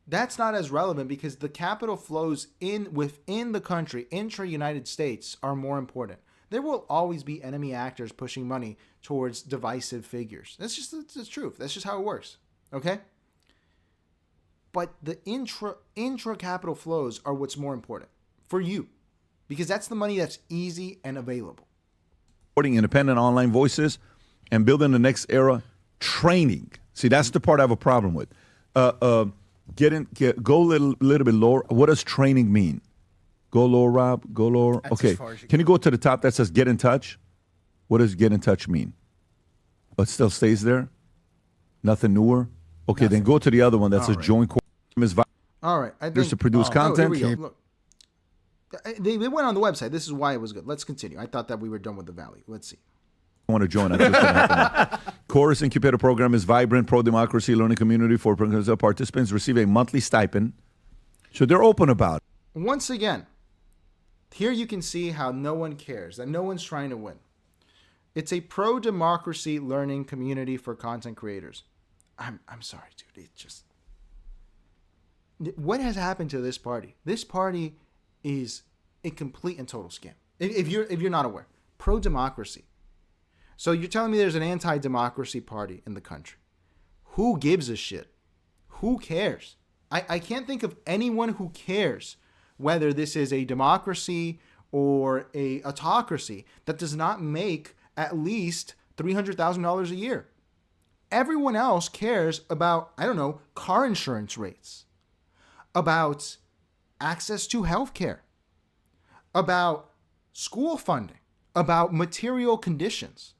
That's not as relevant because the capital flows within the country, intra-United States, are more important. There will always be enemy actors pushing money towards divisive figures. That's just the truth. That's just how it works, okay? But the intra-capital flows are what's more important for you. Because that's the money that's easy and available. Supporting independent online voices and building the next era training. See, that's the part I have a problem with. Go a little bit lower. What does training mean? Go lower, Rob. Go lower. That's okay. Can you go to the top that says get in touch? What does get in touch mean? It still stays there? Nothing newer? Okay, then go to the other one that says right. join quorum is All right. I think to produce content. Here we go. Look. They went on the website. This is why it was good. Let's continue. I thought that we were done with the Valley. Let's see. I want to join. Chorus Incubator Program is vibrant pro-democracy learning community for participants receive a monthly stipend. So they're open about it. Once again, here you can see how no one cares, that no one's trying to win. It's a pro-democracy learning community for content creators. I'm sorry, dude. It just... What has happened to this party? This party is a complete and total scam. If you're not aware. Pro-democracy. So you're telling me there's an anti-democracy party in the country. Who gives a shit? Who cares? I can't think of anyone who cares whether this is a democracy or a autocracy that does not make at least $300,000 a year. Everyone else cares about, I don't know, car insurance rates, about access to healthcare, about school funding, about material conditions.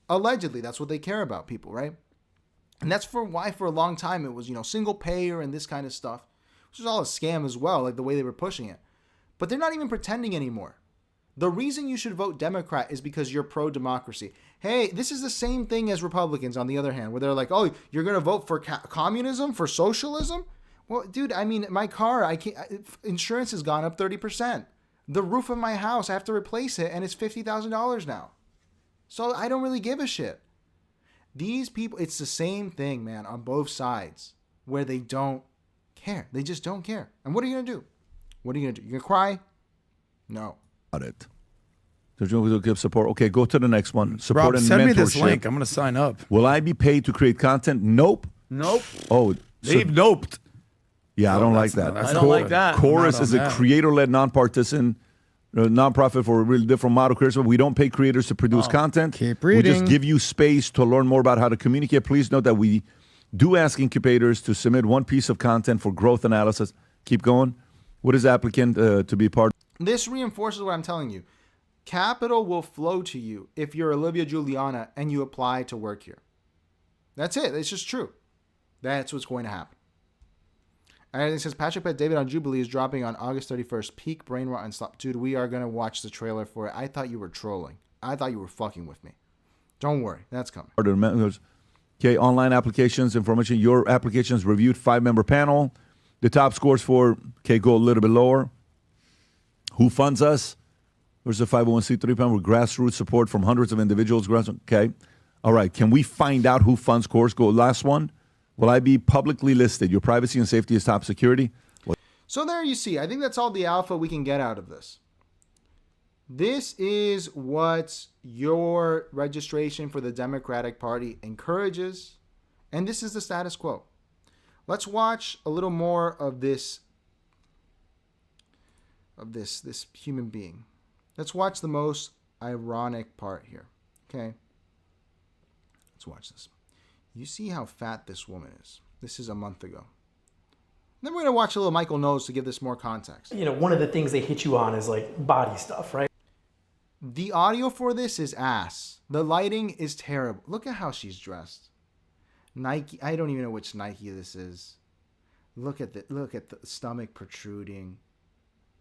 Allegedly, that's what they care about, people, right? And that's why for a long time it was, single payer and this kind of stuff, which is all a scam as well, like the way they were pushing it. But they're not even pretending anymore. The reason you should vote Democrat is because you're pro-democracy. Hey, this is the same thing as Republicans, on the other hand, where they're like, oh, you're going to vote for communism, for socialism? Well, dude, I mean, my car, insurance has gone up 30%. The roof of my house, I have to replace it, and it's $50,000 now. So I don't really give a shit. These people, it's the same thing, man, on both sides, where they don't care. They just don't care. And what are you going to do? What are you going to do? You're going to cry? No. About it. To give support. Okay, go to the next one. Support Rob, and send mentorship. me this link. I'm going to sign up. Will I be paid to create content? Nope. Oh, They've noped. Yeah, I don't like that. I don't like that. Chorus is a creator-led, non-partisan nonprofit for a really different model. We don't pay creators to produce content. Keep We reading. just give you space to learn more about how to communicate. Please note that we do ask incubators to submit one piece of content for growth analysis. Keep going. What is applicant to be part? This reinforces what I'm telling you. Capital will flow to you if you're Olivia Juliana and you apply to work here. That's it. It's just true. That's what's going to happen. And it says Patrick Bet David on Jubilee is dropping on August 31st. Peak brain rot and stop. Dude, we are going to watch the trailer for it. I thought you were trolling. I thought you were fucking with me. Don't worry. That's coming. Okay, online applications information. Your applications reviewed, 5-member panel. The top scores for, go a little bit lower. Who funds us? There's a 501c3 panel with grassroots support from hundreds of individuals. Okay. All right. Can we find out who funds course? Go last one. Will I be publicly listed? Your privacy and safety is top security. So there you see. I think that's all the alpha we can get out of this. This is what your registration for the Democratic Party encourages. And this is the status quo. Let's watch a little more of this human being. Let's watch the most ironic part here. Okay? Let's watch this. You see how fat this woman is. This is a month ago. Then we're going to watch a little Michael Knowles to give this more context. One of the things they hit you on is like body stuff, right? The audio for this is ass. The lighting is terrible. Look at how she's dressed. Nike, I don't even know which Nike this is. Look at the stomach protruding.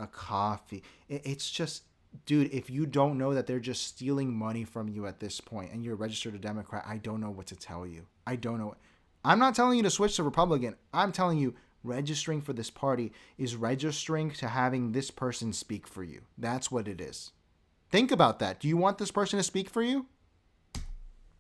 A coffee. It's just, dude, if you don't know that they're just stealing money from you at this point and you're registered a Democrat, I don't know what to tell you. I don't know. I'm not telling you to switch to Republican. I'm telling you registering for this party is registering to having this person speak for you. That's what it is. Think about that. Do you want this person to speak for you?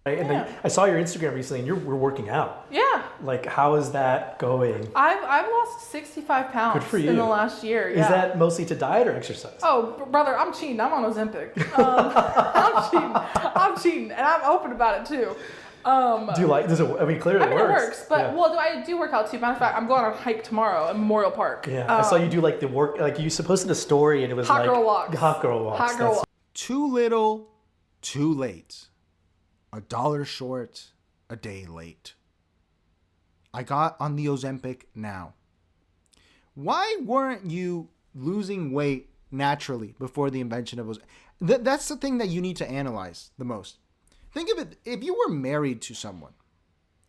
Right? And then I saw your Instagram recently, and we're working out. Yeah. Like, how is that going? I've lost 65 pounds Good for you. in the last year. Is that mostly to diet or exercise? Oh, brother, I'm cheating. I'm on Ozempic. I'm cheating, and I'm open about it too. Do you like? Clearly it works. But I do work out too. Matter of fact, I'm going on a hike tomorrow at Memorial Park. Yeah, I saw you do like the work. Like you posted a story, and it was hot girl walks. Hot girl walks. Hot girl walks. Too little, too late. $1 short, a day late. I got on the Ozempic now. Why weren't you losing weight naturally before the invention of Ozempic? That's the thing that you need to analyze the most. Think of it, if you were married to someone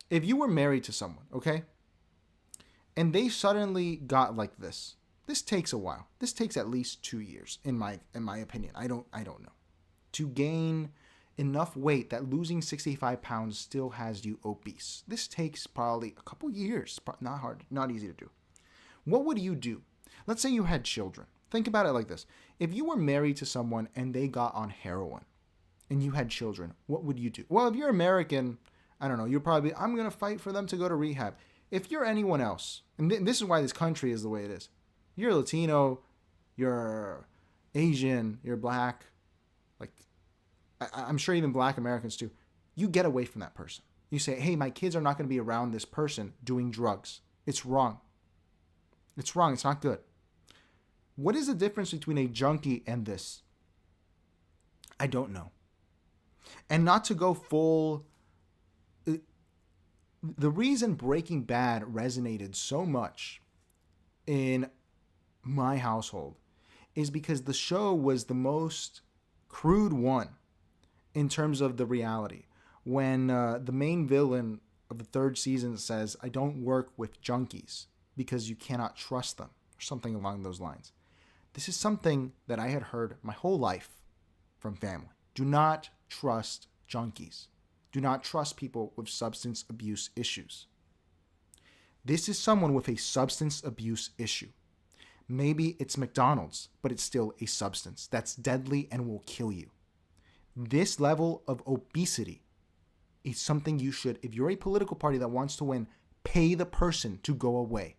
if you were married to someone, okay, and they suddenly got like this takes a while. This takes at least 2 years, in my opinion. I don't know. To gain enough weight that losing 65 pounds still has you obese. This takes probably a couple years. Not hard, not easy to do. What would you do? Let's say you had children. Think about it like this. If you were married to someone and they got on heroin and you had children, what would you do? Well, if you're American, I don't know, you're probably, I'm going to fight for them to go to rehab. If you're anyone else, and this is why this country is the way it is. You're Latino, you're Asian, you're black, like, I'm sure even black Americans too. You get away from that person. You say, hey, my kids are not going to be around this person doing drugs. It's wrong. It's wrong. It's not good. What is the difference between a junkie and this? I don't know. And not to go full... The reason Breaking Bad resonated so much in my household is because the show was the most crude one in terms of the reality. When the main villain of the 3rd season says, I don't work with junkies because you cannot trust them, or something along those lines. This is something that I had heard my whole life from family. Do not trust junkies. Do not trust people with substance abuse issues. This is someone with a substance abuse issue. Maybe it's McDonald's, but it's still a substance that's deadly and will kill you. This level of obesity is something you should, if you're a political party that wants to win, pay the person to go away.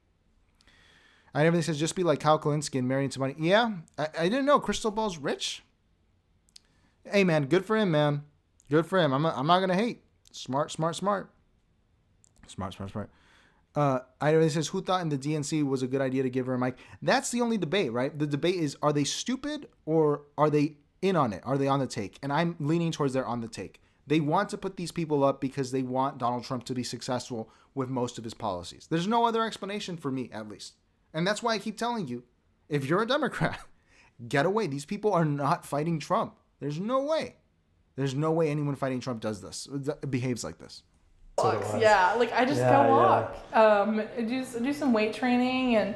And everything says, just be like Kyle Kalinske and marry into money. Yeah, I didn't know Crystal Ball's rich. Hey, man, good for him, man. Good for him. I'm not going to hate. Smart. Everything says, who thought in the DNC was a good idea to give her a mic? That's the only debate, right? The debate is, are they stupid or are they in on it? Are they on the take? And I'm leaning towards they're on the take. They want to put these people up because they want Donald Trump to be successful with most of his policies. There's no other explanation for me, at least. And that's why I keep telling you, if you're a Democrat, get away. These people are not fighting Trump. There's no way. There's no way anyone fighting Trump does this, behaves like this. Yeah, like I just go walk, do some weight training, and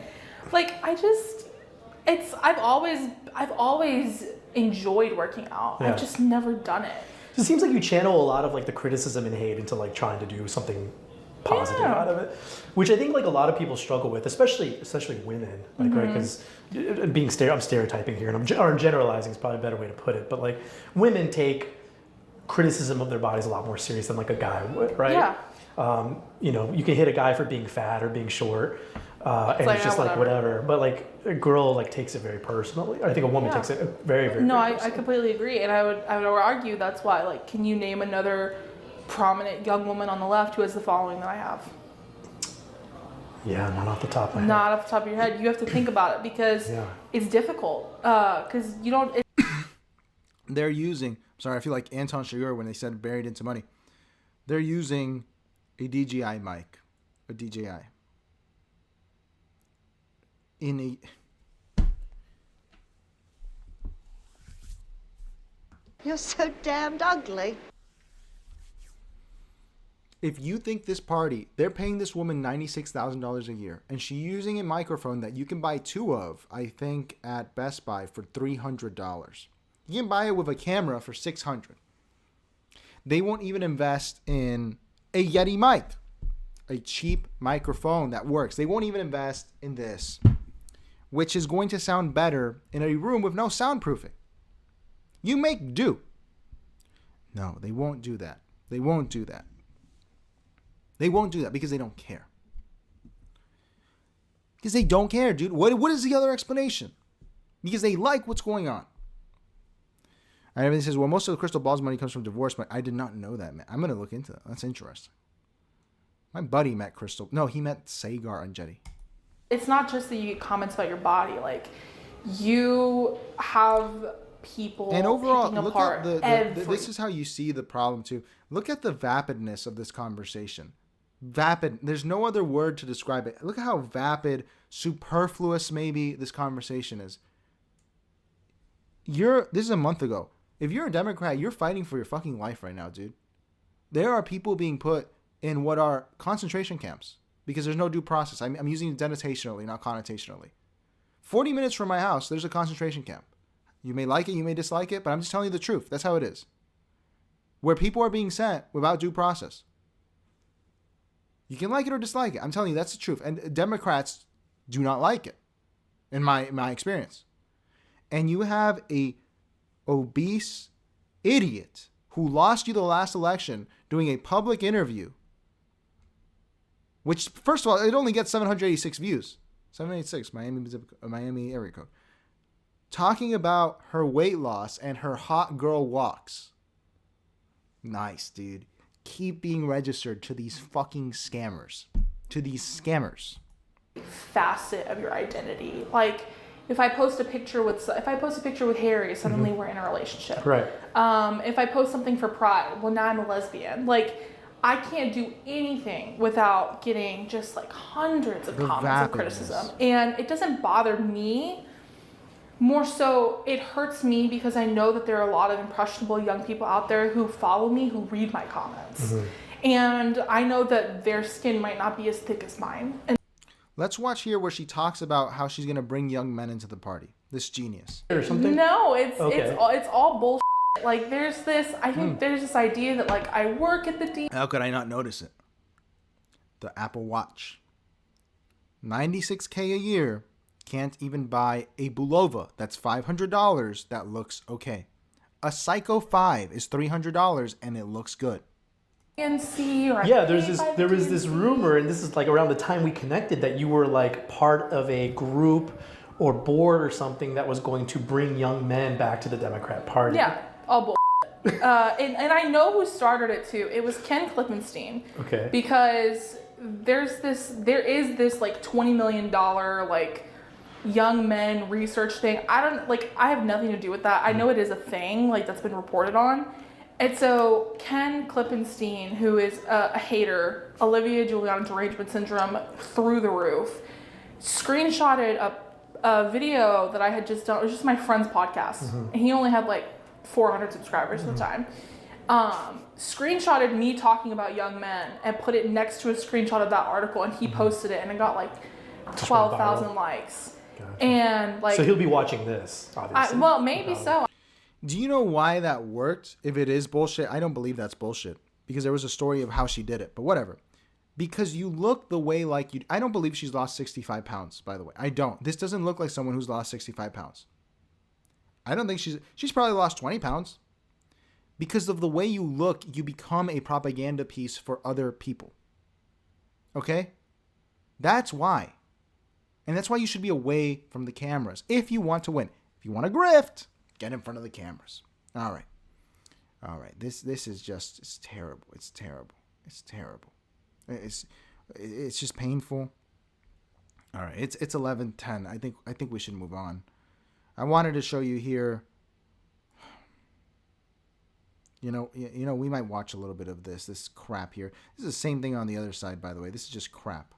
like I've always enjoyed working out. Yeah. I've just never done it. It seems like you channel a lot of like the criticism and hate into like trying to do something positive out of it, which I think like a lot of people struggle with, especially women, like right, because I'm stereotyping here, and or generalizing is probably a better way to put it, but like women take criticism of their bodies a lot more serious than like a guy would, right? Yeah. You can hit a guy for being fat or being short, and like, it's just like whatever. But like a girl like takes it very personally. I think a woman takes it very, very. No, very I completely agree, and I would argue that's why. Like, can you name another prominent young woman on the left who has the following that I have? Yeah, not off the top of my head. Not off the top of your head. You have to think about it because it's difficult. Because you don't. They're using. Sorry, I feel like Anton Chigurh when they said buried into money. They're using a DJI mic, a DJI. You're so damned ugly. If you think this party, they're paying this woman $96,000 a year, and she's using a microphone that you can buy 2 of, I think, at Best Buy for $300. You can buy it with a camera for $600. They won't even invest in a Yeti mic, a cheap microphone that works. They won't even invest in this, which is going to sound better in a room with no soundproofing. You make do. No, they won't do that. They won't do that. They won't do that because they don't care. Because they don't care, dude. What is the other explanation? Because they like what's going on. And everything says, well, most of the crystal ball's money comes from divorce, but I did not know that, man. I'm going to look into that. That's interesting. My buddy met Crystal. No, he met Sagar on Jetty. It's not just that you get comments about your body. Like, you have people and overall, picking look apart at this is how you see the problem, too. Look at the vapidness of this conversation. Vapid. There's no other word to describe it. Look at how vapid, superfluous maybe this conversation is. This is a month ago. If you're a Democrat, you're fighting for your fucking life right now, dude. There are people being put in what are concentration camps because there's no due process. I'm using it denotationally, not connotationally. 40 minutes from my house, there's a concentration camp. You may like it, you may dislike it, but I'm just telling you the truth. That's how it is. Where people are being sent without due process. You can like it or dislike it. I'm telling you, that's the truth. And Democrats do not like it, in my experience. And you have a obese idiot who lost you the last election doing a public interview, which, first of all, it only gets 786 views. 786, Miami area code. Talking about her weight loss and her hot girl walks. Nice, dude. Keep being registered to these fucking scammers. To these scammers. Facet of your identity. Like, if I post a picture with Harry, suddenly we're in a relationship. Right. If I post something for Pride, well, now I'm a lesbian. Like, I can't do anything without getting just like hundreds of comments of criticism. And it doesn't bother me. More so, it hurts me because I know that there are a lot of impressionable young people out there who follow me, who read my comments. And I know that their skin might not be as thick as mine. And let's watch here where she talks about how she's going to bring young men into the party. This genius. Or something? No, it's all bullshit. Like, there's this idea that, like, I work at the How could I not notice it? The Apple Watch. $96K a year. Can't even buy a Bulova that's $500 that looks okay. A Psycho 5 is $300 and it looks good. Yeah, there was this rumor, and this is like around the time we connected, that you were like part of a group or board or something that was going to bring young men back to the Democrat Party. Yeah, all bullshit. And I know who started it too. It was Ken Klippenstein. Okay. Because there is this like $20 million like young men research thing. I have nothing to do with that. I know it is a thing like that's been reported on. And so Ken Klippenstein, who is a hater, Olivia Giuliana derangement syndrome through the roof, screenshotted a video that I had just done. It was just my friend's podcast. And he only had like 400 subscribers at the time. Screenshotted me talking about young men and put it next to a screenshot of that article, and he posted it, and it got like 12,000 likes. Gotcha. And like, so he'll be watching this, obviously. Well, maybe so. Do you know why that worked? If it is bullshit, I don't believe that's bullshit, because there was a story of how she did it, but whatever. Because you look the way like you... I don't believe she's lost 65 pounds, by the way. I don't. This doesn't look like someone who's lost 65 pounds. I don't think she's probably lost 20 pounds. Because of the way you look, you become a propaganda piece for other people. Okay? That's why. And that's why you should be away from the cameras if you want to win. If you want to grift, get in front of the cameras. All right. This is just... It's terrible. It's terrible. It's terrible. It's just painful. All right, it's 11:10. I think we should move on. I wanted to show you here. You know, we might watch a little bit of this crap here. This is the same thing on the other side, by the way. This is just crap.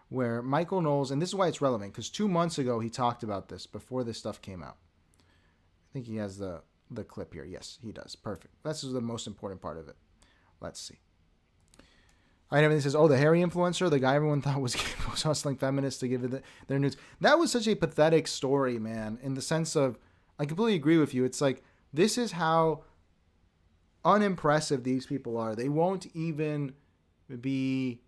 Where Michael Knowles, and this is why it's relevant, because 2 months ago he talked about this before this stuff came out. I think he has the clip here. Yes, he does. Perfect. This is the most important part of it. Let's see. Everything says, the Harry influencer, the guy everyone thought was hustling feminists to give it their news. That was such a pathetic story, man, in the sense of, I completely agree with you. It's like, this is how unimpressive these people are. They won't even be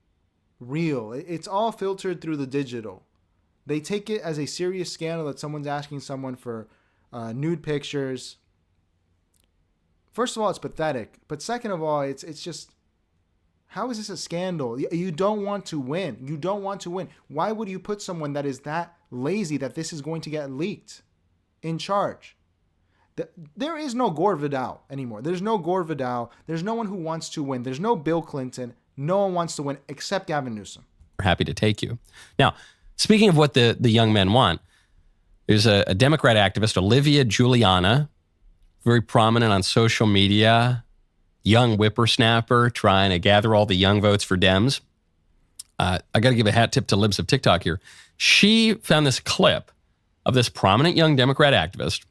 real. It's all filtered through the digital. They take it as a serious scandal that someone's asking someone for nude pictures. First of all, it's pathetic. But second of all, it's just... How is this a scandal? You don't want to win. You don't want to win. Why would you put someone that is that lazy that this is going to get leaked in charge? There is no Gore Vidal anymore. There's no Gore Vidal. There's no one who wants to win. There's no Bill Clinton. No one wants to win except Gavin Newsom. We're happy to take you. Now, speaking of what the young men want, there's a Democrat activist, Olivia Giuliana, very prominent on social media, young whippersnapper trying to gather all the young votes for Dems. I got to give a hat tip to Libs of TikTok here. She found this clip of this prominent young Democrat activist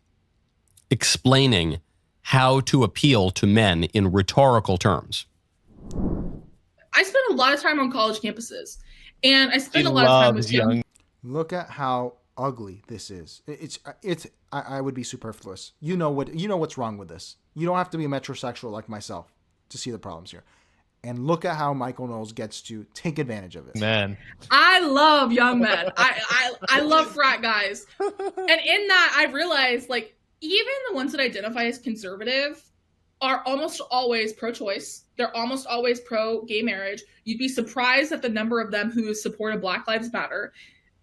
explaining how to appeal to men in rhetorical terms. I spend a lot of time on college campuses, and I spend a lot of time with young. Look at how ugly this is. I would be superfluous. You know what's wrong with this. You don't have to be a metrosexual like myself to see the problems here. And look at how Michael Knowles gets to take advantage of it. Man, I love young men. I love frat guys. And in that, I realized, like, even the ones that identify as conservative are almost always pro-choice. They're almost always pro-gay marriage. You'd be surprised at the number of them who supported Black Lives Matter.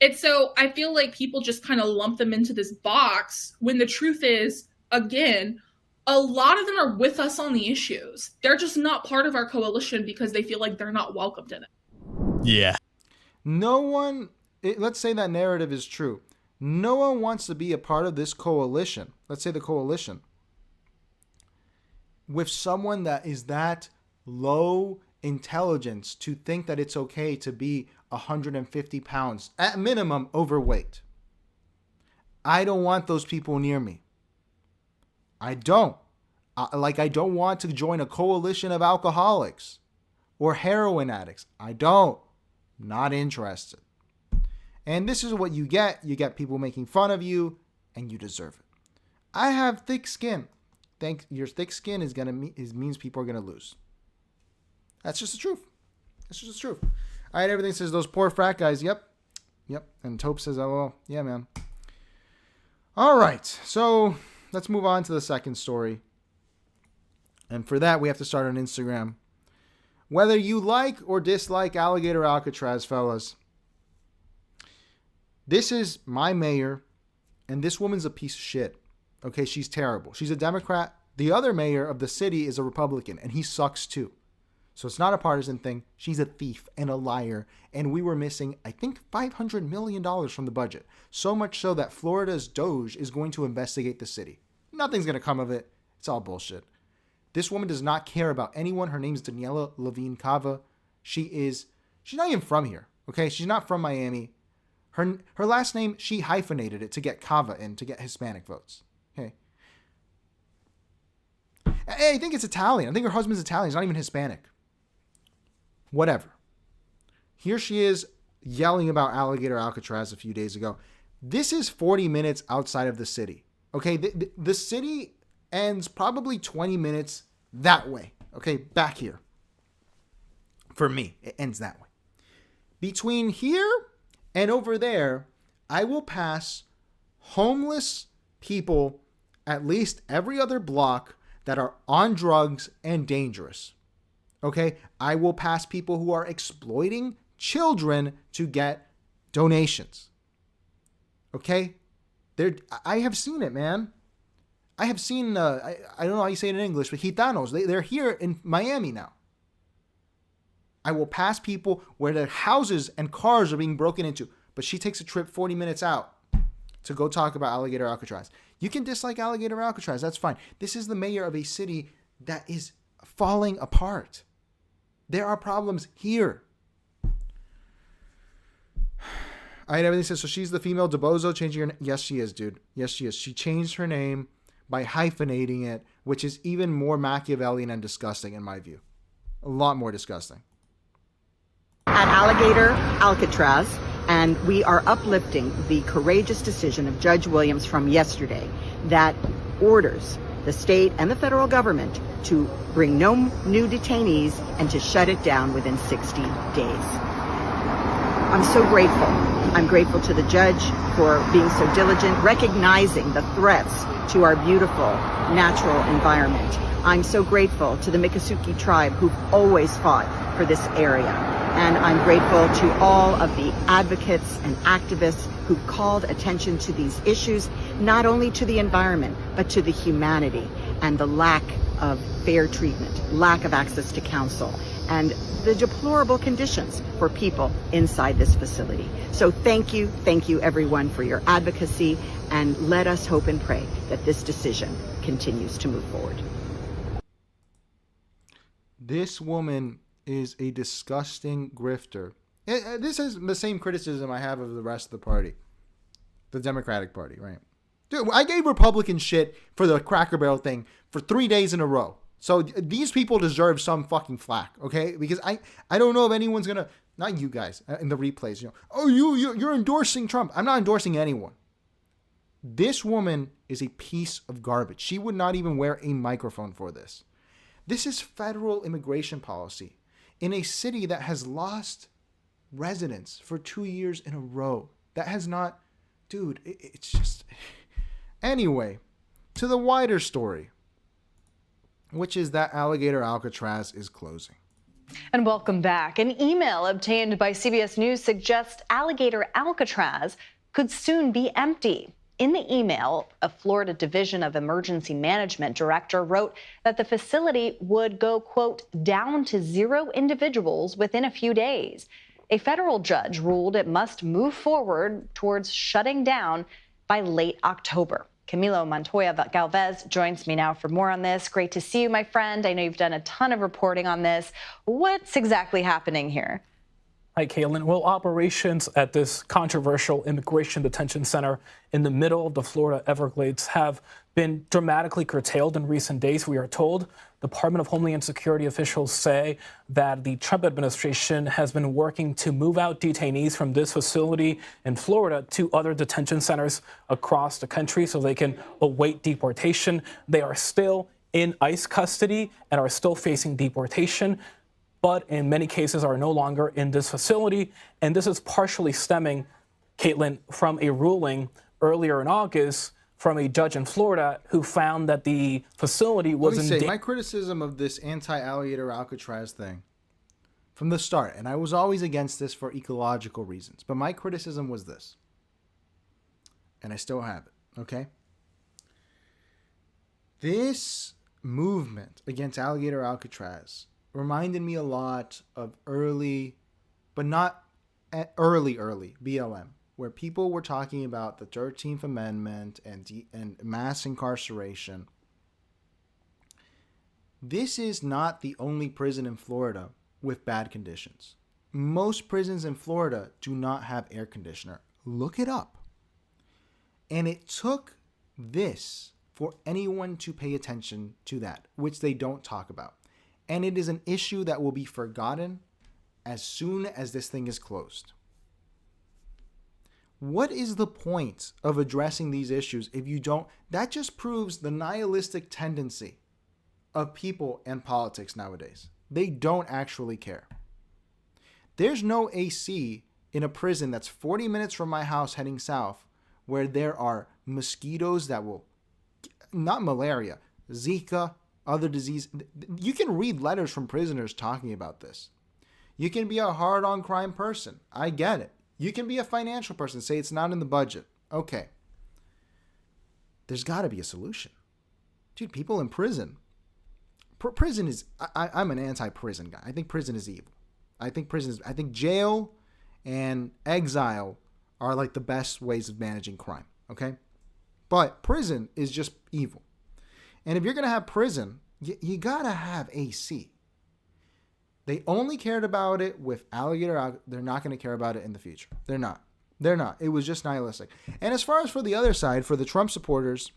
And so I feel like people just kind of lump them into this box when the truth is, again, a lot of them are with us on the issues. They're just not part of our coalition because they feel like they're not welcomed in it. Yeah. No one, let's say that narrative is true. No one wants to be a part of this coalition. Let's say the coalition with someone that is that low intelligence to think that it's okay to be 150 pounds, at minimum, overweight. I don't want those people near me. I don't. I don't want to join a coalition of alcoholics or heroin addicts. I don't. Not interested. And this is what you get. You get people making fun of you, and you deserve it. I have thick skin. Your thick skin means people are gonna lose. That's just the truth. That's just the truth. All right, everything says those poor frat guys. Yep. And Taupe says, oh, well, yeah, man. All right, so let's move on to the second story. And for that, we have to start on Instagram. Whether you like or dislike Alligator Alcatraz, fellas, this is my mayor, and this woman's a piece of shit. Okay, she's terrible. She's a Democrat. The other mayor of the city is a Republican, and he sucks too. So it's not a partisan thing. She's a thief and a liar. And we were missing, I think, $500 million from the budget. So much so that Florida's Doge is going to investigate the city. Nothing's going to come of it. It's all bullshit. This woman does not care about anyone. Her name is Daniela Levine Cava. She's not even from here. Okay, she's not from Miami. Her last name, she hyphenated it to get Cava in, to get Hispanic votes. Okay. I think it's Italian. I think her husband's Italian. He's not even Hispanic. Whatever. Here she is yelling about Alligator Alcatraz a few days ago. This is 40 minutes outside of the city. Okay, the city ends probably 20 minutes that way. Okay, back here. For me, it ends that way. Between here and over there, I will pass homeless people at least every other block that are on drugs and dangerous. Okay, I will pass people who are exploiting children to get donations. Okay, I have seen it, man. I have seen, I don't know how you say it in English, but gitanos, they're here in Miami now. I will pass people where their houses and cars are being broken into, but she takes a trip 40 minutes out to go talk about Alligator Alcatraz. You can dislike Alligator Alcatraz, that's fine. This is the mayor of a city that is falling apart. There are problems here. All right, everything says, so she's the female DeBozo changing her name. Yes, she is, dude. Yes, she is. She changed her name by hyphenating it, which is even more Machiavellian and disgusting in my view. A lot more disgusting. At Alligator Alcatraz, and we are uplifting the courageous decision of Judge Williams from yesterday that orders the state and the federal government to bring no new detainees and to shut it down within 60 days. I'm so grateful. I'm grateful to the judge for being so diligent, recognizing the threats to our beautiful natural environment. I'm so grateful to the Miccosukee tribe who've always fought for this area. And I'm grateful to all of the advocates and activists who've called attention to these issues, not only to the environment, but to the humanity and the lack of fair treatment, lack of access to counsel, and the deplorable conditions for people inside this facility. So thank you everyone for your advocacy, and let us hope and pray that this decision continues to move forward. This woman is a disgusting grifter. This is the same criticism I have of the rest of the party. The Democratic Party, right? Dude, I gave Republican shit for the Cracker Barrel thing for 3 days in a row. So these people deserve some fucking flack, okay? Because I don't know if anyone's gonna, not you guys in the replays, oh, you're endorsing Trump. I'm not endorsing anyone. This woman is a piece of garbage. She would not even wear a microphone for this. This is federal immigration policy in a city that has lost residents for 2 years in a row. That has not, dude, it's just... Anyway, to the wider story, which is that Alligator Alcatraz is closing. And welcome back. An email obtained by CBS News suggests Alligator Alcatraz could soon be empty. In the email, a Florida Division of Emergency Management director wrote that the facility would go, quote, down to 0 individuals within a few days. A federal judge ruled it must move forward towards shutting down by late October. Camilo Montoya Galvez joins me now for more on this. Great to see you, my friend. I know you've done a ton of reporting on this. What's exactly happening here? Hi, Caitlin. Well, operations at this controversial immigration detention center in the middle of the Florida Everglades have been dramatically curtailed in recent days, we are told. Department of Homeland Security officials say that the Trump administration has been working to move out detainees from this facility in Florida to other detention centers across the country so they can await deportation. They are still in ICE custody and are still facing deportation, but in many cases are no longer in this facility. And this is partially stemming, Caitlin, from a ruling earlier in August from a judge in Florida who found that the facility was in my criticism of this anti-Alligator Alcatraz thing from the start, and I was always against this for ecological reasons, but my criticism was this, and I still have it, okay? This movement against Alligator Alcatraz reminded me a lot of early, but not early BLM, where people were talking about the 13th Amendment and mass incarceration. This is not the only prison in Florida with bad conditions. Most prisons in Florida do not have air conditioner. Look it up. And it took this for anyone to pay attention to that, which they don't talk about. And it is an issue that will be forgotten as soon as this thing is closed. What is the point of addressing these issues if you don't? That just proves the nihilistic tendency of people and politics nowadays. They don't actually care. There's no AC in a prison that's 40 minutes from my house heading south where there are mosquitoes that will, not malaria, Zika, other disease. You can read letters from prisoners talking about this. You can be a hard-on crime person. I get it. You can be a financial person. Say it's not in the budget. Okay. There's got to be a solution. Dude, people in prison. Prison is... I'm an anti-prison guy. I think prison is evil. I think jail and exile are like the best ways of managing crime. Okay? But prison is just evil. And if you're going to have prison, you got to have AC. They only cared about it with Alligator. They're not going to care about it in the future. They're not. It was just nihilistic. And as far as for the other side, for the Trump supporters,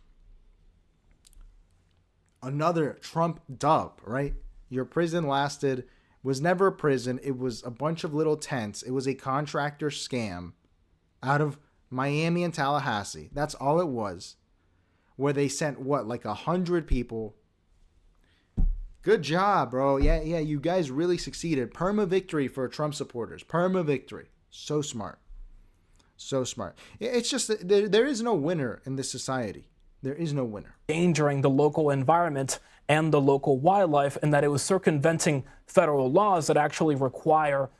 another Trump dub, right? Your prison was never a prison. It was a bunch of little tents. It was a contractor scam out of Miami and Tallahassee. That's all it was. Where they sent, like 100 people. Good job, bro. Yeah, you guys really succeeded. Perma victory for Trump supporters. Perma victory. So smart. It's just that there is no winner in this society. There is no winner. Endangering the local environment and the local wildlife, and that it was circumventing federal laws that actually require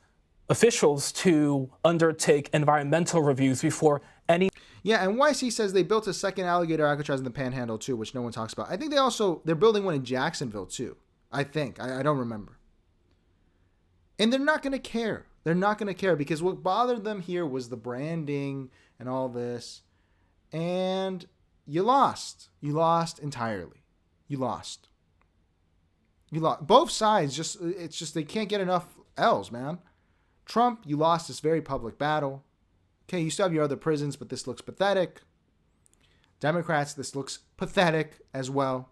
officials to undertake environmental reviews before any... Yeah, and YC says they built a second Alligator Alcatraz in the Panhandle too, which no one talks about. I think they're building one in Jacksonville too. I think. I don't remember. And they're not going to care. They're not going to care because what bothered them here was the branding and all this. And you lost. You lost entirely. You lost. Both sides, it's just they can't get enough L's, man. Trump, you lost this very public battle. Okay, you still have your other prisons, but this looks pathetic. Democrats, this looks pathetic as well.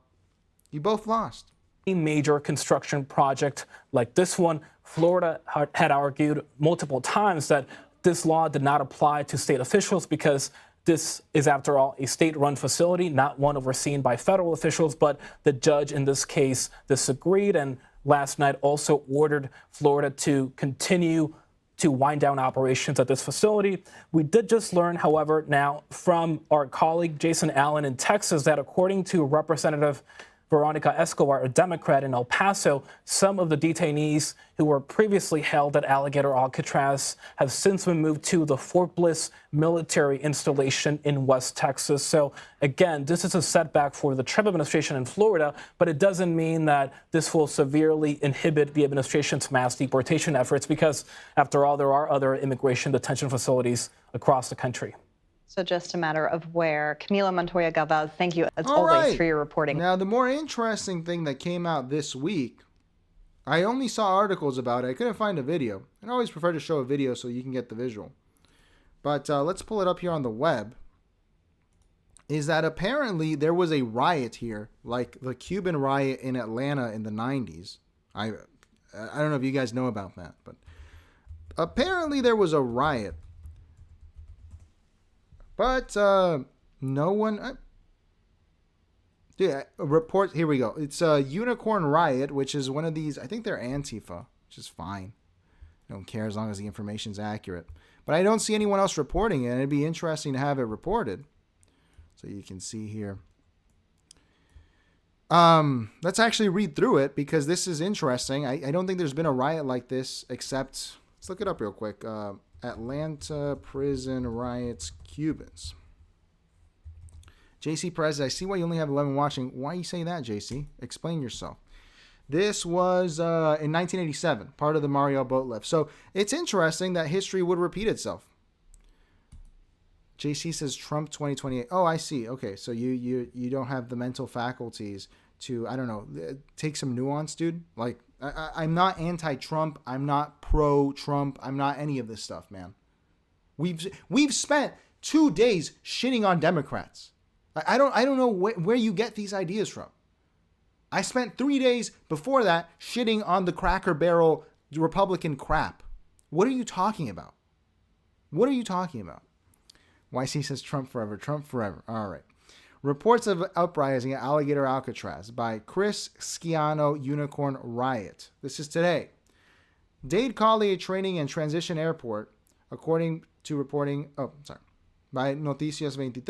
You both lost. major construction project like this one, Florida had argued multiple times that this law did not apply to state officials because this is, after all, a state-run facility, not one overseen by federal officials. But the judge in this case disagreed, and last night also ordered Florida to continue to wind down operations at this facility. We did just learn, however, now from our colleague Jason Allen in Texas that according to Representative Veronica Escobar, a Democrat in El Paso, some of the detainees who were previously held at Alligator Alcatraz have since been moved to the Fort Bliss military installation in West Texas. So again, this is a setback for the Trump administration in Florida, but it doesn't mean that this will severely inhibit the administration's mass deportation efforts because, after all, there are other immigration detention facilities across the country. So just a matter of where. Camila Montoya Galvez, thank you as always for your reporting. Now, the more interesting thing that came out this week, I only saw articles about it. I couldn't find a video. I always prefer to show a video so you can get the visual. But let's pull it up here on the web. Is that apparently there was a riot here, like the Cuban riot in Atlanta in the 90s. I don't know if you guys know about that, but apparently there was a riot. But no one... a report... Here we go. It's a Unicorn Riot, which is one of these... I think they're Antifa, which is fine. I don't care as long as the information's accurate. But I don't see anyone else reporting it, and it'd be interesting to have it reported. So you can see here. Let's actually read through it, because this is interesting. I don't think there's been a riot like this, except... Let's look it up real quick. Atlanta prison riots, Cubans. JC Perez, I see why you only have 11 watching. Why you say that, JC? Explain yourself. This was in 1987, part of the Mariel boat lift. So it's interesting that history would repeat itself. JC says Trump 2028. Oh, I see. Okay, so you don't have the mental faculties to, I don't know, take some nuance, dude. Like, I'm not anti-Trump. I'm not pro-Trump. I'm not any of this stuff, man. We've spent 2 days shitting on Democrats. I don't know where you get these ideas from. I spent 3 days before that shitting on the Cracker Barrel Republican crap. What are you talking about? What are you talking about? YC says Trump forever. Trump forever. All right. Reports of uprising at Alligator Alcatraz by Chris Sciano Unicorn Riot. This is today. Dade Collier Training and Transition Airport, according to reporting, by Noticias 23,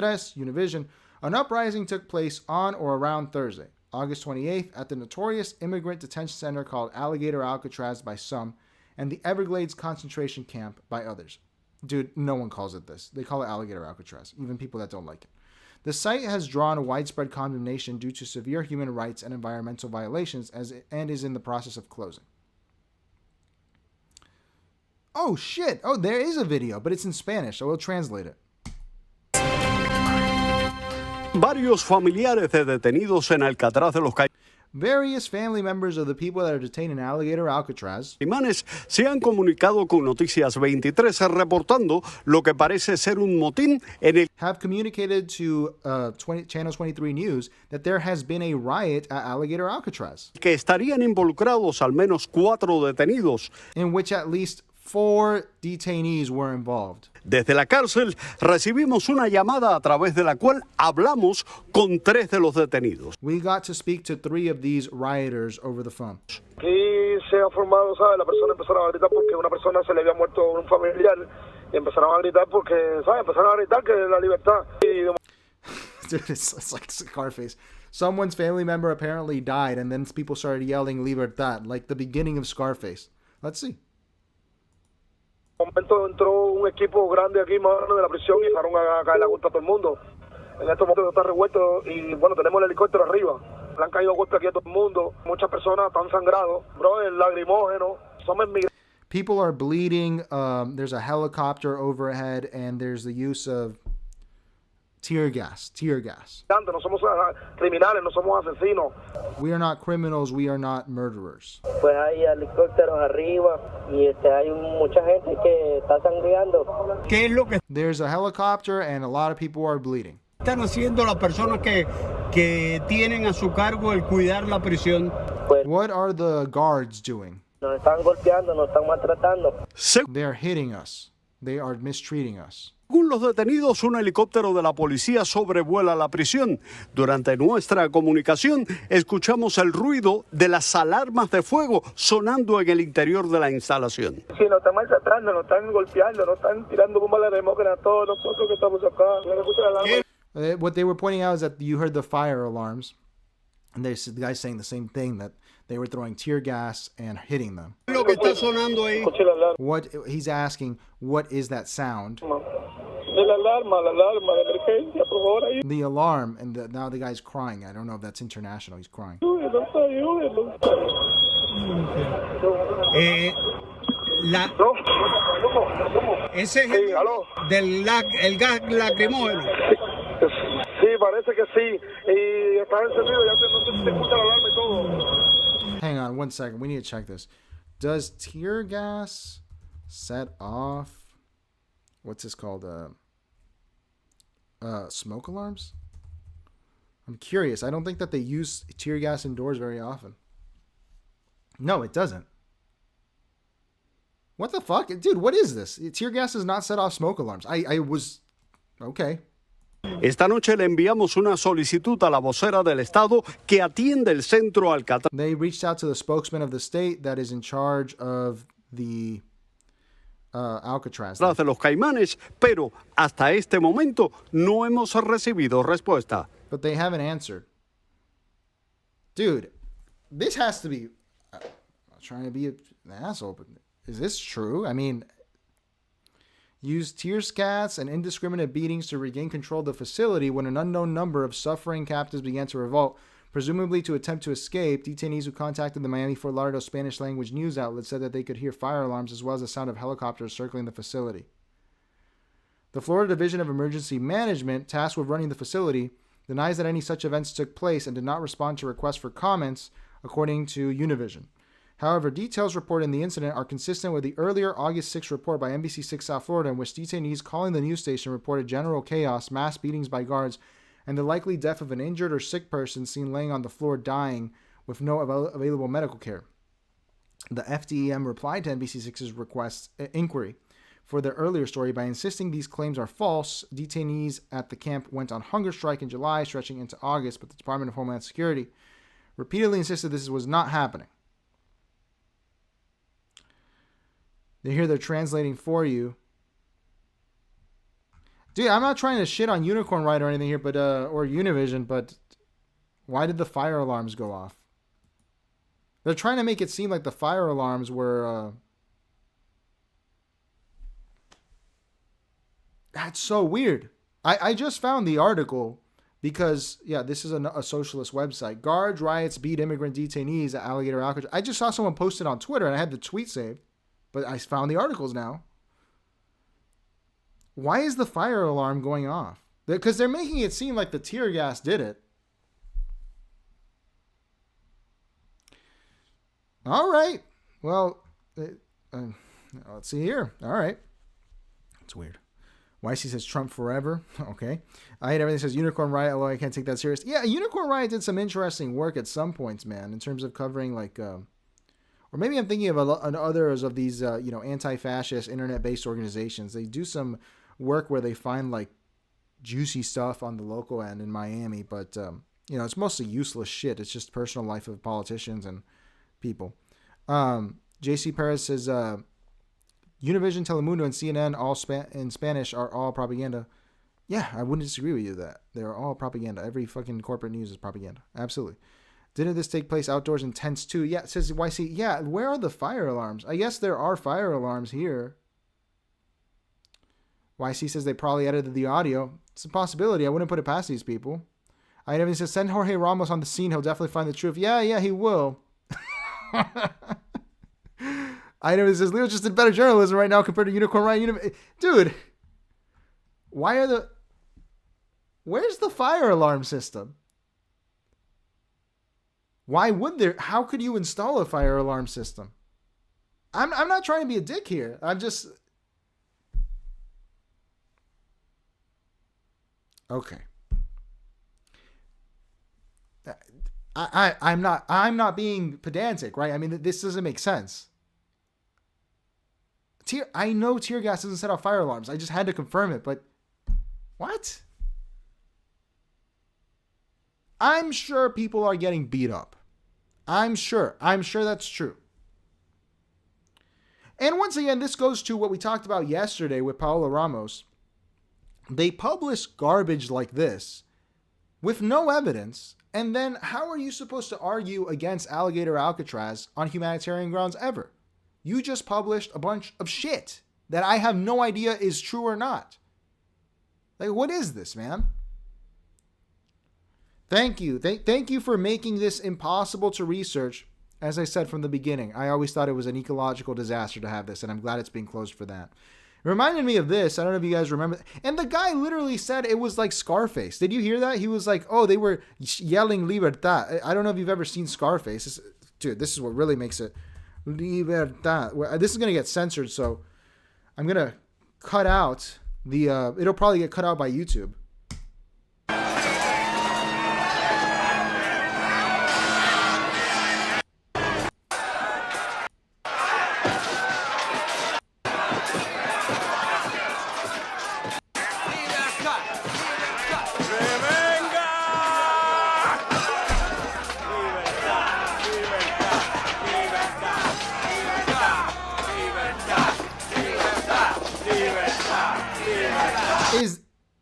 Univision, an uprising took place on or around Thursday, August 28th, at the notorious immigrant detention center called Alligator Alcatraz by some, and the Everglades concentration camp by others. Dude, no one calls it this. They call it Alligator Alcatraz, even people that don't like it. The site has drawn widespread condemnation due to severe human rights and environmental violations and is in the process of closing. Oh, shit. Oh, there is a video, but it's in Spanish, so we'll translate it. Varios familiares de detenidos en Alcatraz de los Various family members of the people that are detained in Alligator Alcatraz Caimanes se han comunicado con Noticias 23 reportando lo que parece ser un motín en el have communicated to Channel 23 News that there has been a riot at Alligator Alcatraz que estarían involucrados al menos 4 detenidos, in which at least 4 detainees were involved. Desde la cárcel recibimos una llamada a través de la cual hablamos con 3 de los detenidos. We got to speak to 3 of these rioters over the phone. Aquí se ha formado, ¿sabes? La persona empezaron a gritar porque una persona se le había muerto un familiar y empezaron a gritar porque, ¿sabes? Empezaron a gritar que la libertad. Dude, it's like Scarface. Someone's family member apparently died and then people started yelling libertad, like the beginning of Scarface. Let's see. En un momento entró un equipo grande aquí, mano, de la prisión y empezaron a caer la culpa a todo el mundo. En estos momentos está revuelto y, bueno, tenemos el helicóptero arriba. Le han caído golpes aquí a todo el mundo. Muchas personas están sangrados. Bro, el lagrimógeno. Somos migrantes. People are bleeding. There's a helicopter overhead and there's the use of tear gas. No somos criminales, no somos asesinos. We are not criminals, we are not murderers. Pues hay helicópteros arriba y hay mucha gente que está sangrando. ¿Qué es lo que There's a helicopter and a lot of people are bleeding. están haciendo las personas que tienen a su cargo el cuidar la prisión? What are the guards doing? Nos están golpeando, nos están maltratando. They're hitting us. They are mistreating us. Según los detenidos, un helicóptero de la policía sobrevuela la prisión. Durante nuestra comunicación, escuchamos el ruido de las alarmas de fuego sonando en el interior de la instalación. Sí, nos están maltratando, nos están golpeando, nos están tirando bombas de demócratas a todos nosotros que estamos acá. No escucha la alarma. What they were pointing out is that you heard the fire alarms, and the guy's saying the same thing, that they were throwing tear gas and hitting them. Lo que está sonando ahí. What he's asking, what is that sound? La alarma de emergencia, por favor, ahí. The alarm, and now the guy's crying. I don't know if that's international. He's crying. Ese es el gas lacrimógeno. Sí, parece que sí. Y está encendido, ya no sé si se escucha la alarma y todo. Hang on 1 second. We need to check this. Does tear gas set off, what's this called? Smoke alarms? I'm curious. I don't think that they use tear gas indoors very often. No, it doesn't. What the fuck? Dude, what is this? Tear gas does not set off smoke alarms. I was... Okay. Esta noche le enviamos una solicitud a la vocera del Estado que atiende el centro Alcatraz. They reached out to the spokesman of the state that is in charge of the Alcatraz. De los Caimanes, pero hasta este momento no hemos recibido respuesta. But they haven't answered. Dude, this has to be... I'm not trying to be an asshole, but is this true? I mean... Used tear gas and indiscriminate beatings to regain control of the facility when an unknown number of suffering captives began to revolt, presumably to attempt to escape. Detainees who contacted the Miami-Fort Lauderdale Spanish-language news outlet said that they could hear fire alarms as well as the sound of helicopters circling the facility. The Florida Division of Emergency Management, tasked with running the facility, denies that any such events took place and did not respond to requests for comments, according to Univision. However, details reported in the incident are consistent with the earlier August 6 report by NBC6 South Florida, in which detainees calling the news station reported general chaos, mass beatings by guards, and the likely death of an injured or sick person seen laying on the floor dying with no available medical care. The FDEM replied to NBC6's inquiry for their earlier story by insisting these claims are false. Detainees at the camp went on hunger strike in July, stretching into August, but the Department of Homeland Security repeatedly insisted this was not happening. They're translating for you. Dude, I'm not trying to shit on Unicorn Ride or anything here, but or Univision, but why did the fire alarms go off? They're trying to make it seem like the fire alarms were... That's so weird. I just found the article because, yeah, this is a socialist website. Guards, riots, beat immigrant detainees at Alligator Alcatraz. I just saw someone post it on Twitter, and I had the tweet saved. But I found the articles now. Why is the fire alarm going off? Because they're making it seem like the tear gas did it. All right. Well, let's see here. All right. It's weird. YC says Trump forever. Okay. I hate everything that says Unicorn Riot, although I can't take that serious. Yeah, Unicorn Riot did some interesting work at some points, man, in terms of covering like... Or maybe I'm thinking of others of these, anti-fascist internet-based organizations. They do some work where they find like juicy stuff on the local end in Miami, but it's mostly useless shit. It's just personal life of politicians and people. JC Perez says, Univision, Telemundo, and CNN all in Spanish are all propaganda. Yeah, I wouldn't disagree with you that they're all propaganda. Every fucking corporate news is propaganda. Absolutely. Didn't this take place outdoors in tents too? Yeah, it says YC. Yeah, where are the fire alarms? I guess there are fire alarms here. YC says they probably edited the audio. It's a possibility. I wouldn't put it past these people. I never said send Jorge Ramos on the scene. He'll definitely find the truth. Yeah, he will. I know it says Leo just did better journalism right now compared to Unicorn Ryan. Dude, where's the fire alarm system? Why would there? How could you install a fire alarm system? I'm not trying to be a dick here. I'm just... Okay. I'm not being pedantic, right? I mean, this doesn't make sense. I know tear gas doesn't set off fire alarms. I just had to confirm it, but what? I'm sure people are getting beat up. I'm sure that's true. And once again, this goes to what we talked about yesterday with Paola Ramos. They publish garbage like this with no evidence, and then how are you supposed to argue against Alligator Alcatraz on humanitarian grounds ever? You just published a bunch of shit that I have no idea is true or not. Like, what is this, man? Thank you. Thank you for making this impossible to research. As I said from the beginning, I always thought it was an ecological disaster to have this, and I'm glad it's being closed for that. It reminded me of this. I don't know if you guys remember. And the guy literally said it was like Scarface. Did you hear that? He was like, oh, they were yelling Libertad. I don't know if you've ever seen Scarface. Dude, this is what really makes it. Libertad. This is going to get censored, so I'm going to cut out the... it'll probably get cut out by YouTube.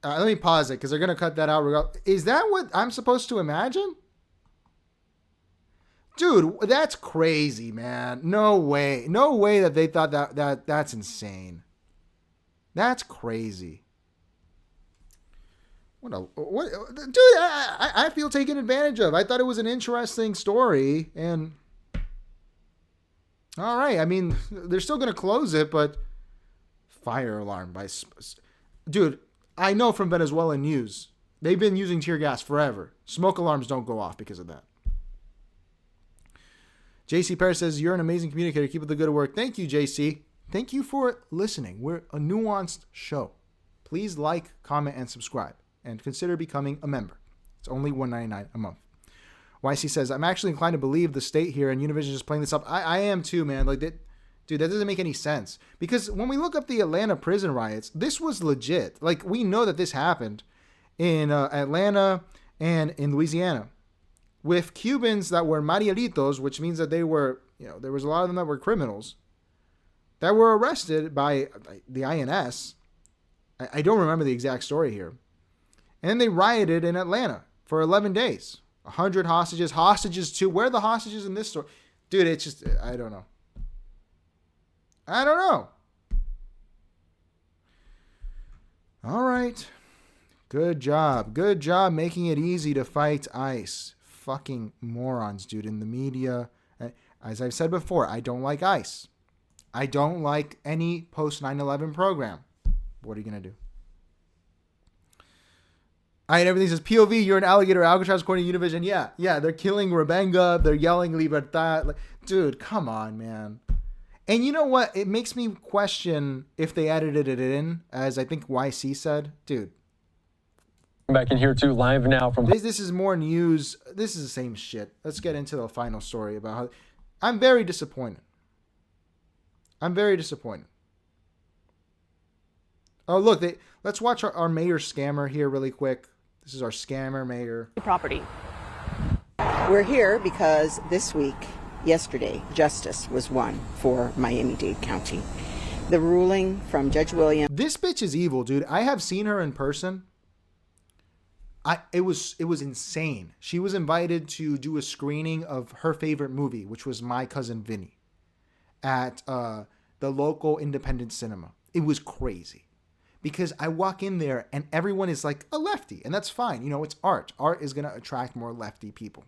Let me pause it because they're going to cut that out. Is that what I'm supposed to imagine? Dude, that's crazy, man. No way. No way that they thought that's insane. That's crazy. Dude, I feel taken advantage of. I thought it was an interesting story, and all right. I mean, they're still going to close it, but fire alarm by... Dude, I know from Venezuelan news, they've been using tear gas forever. Smoke alarms don't go off because of that. JC Perez says, you're an amazing communicator. Keep up the good work. Thank you, JC. Thank you for listening. We're a nuanced show. Please like, comment, and subscribe. And consider becoming a member. It's only $1.99 a month. YC says, I'm actually inclined to believe the state here and Univision is just playing this up. I am too, man. Like that. Dude, that doesn't make any sense. Because when we look up the Atlanta prison riots, this was legit. Like, we know that this happened in Atlanta and in Louisiana with Cubans that were marielitos, which means that they were, there was a lot of them that were criminals that were arrested by the INS. I don't remember the exact story here. And then they rioted in Atlanta for 11 days. 100 hostages too. Where are the hostages in this story? Dude, it's just, I don't know. All right. Good job. Good job making it easy to fight ICE. Fucking morons, dude, in the media. As I've said before, I don't like ICE. I don't like any post 9/11 program. What are you going to do? All right, everything says POV, you're an alligator Alcatraz according to Univision. Yeah, they're killing Rebenga. They're yelling Libertad. Dude, come on, man. And you know what? It makes me question if they edited it in, as I think YC said. Dude. Back in here too, live now from... This is more news. This is the same shit. Let's get into the final story about how... I'm very disappointed. Oh, look. Let's watch our mayor scammer here really quick. This is our scammer mayor. Property. We're here because this week... Yesterday, justice was won for Miami-Dade County. The ruling from Judge Williams. This bitch is evil, dude. I have seen her in person. It was insane. She was invited to do a screening of her favorite movie, which was My Cousin Vinny, at the local independent cinema. It was crazy. Because I walk in there and everyone is like a lefty, and that's fine. It's art. Art is going to attract more lefty people.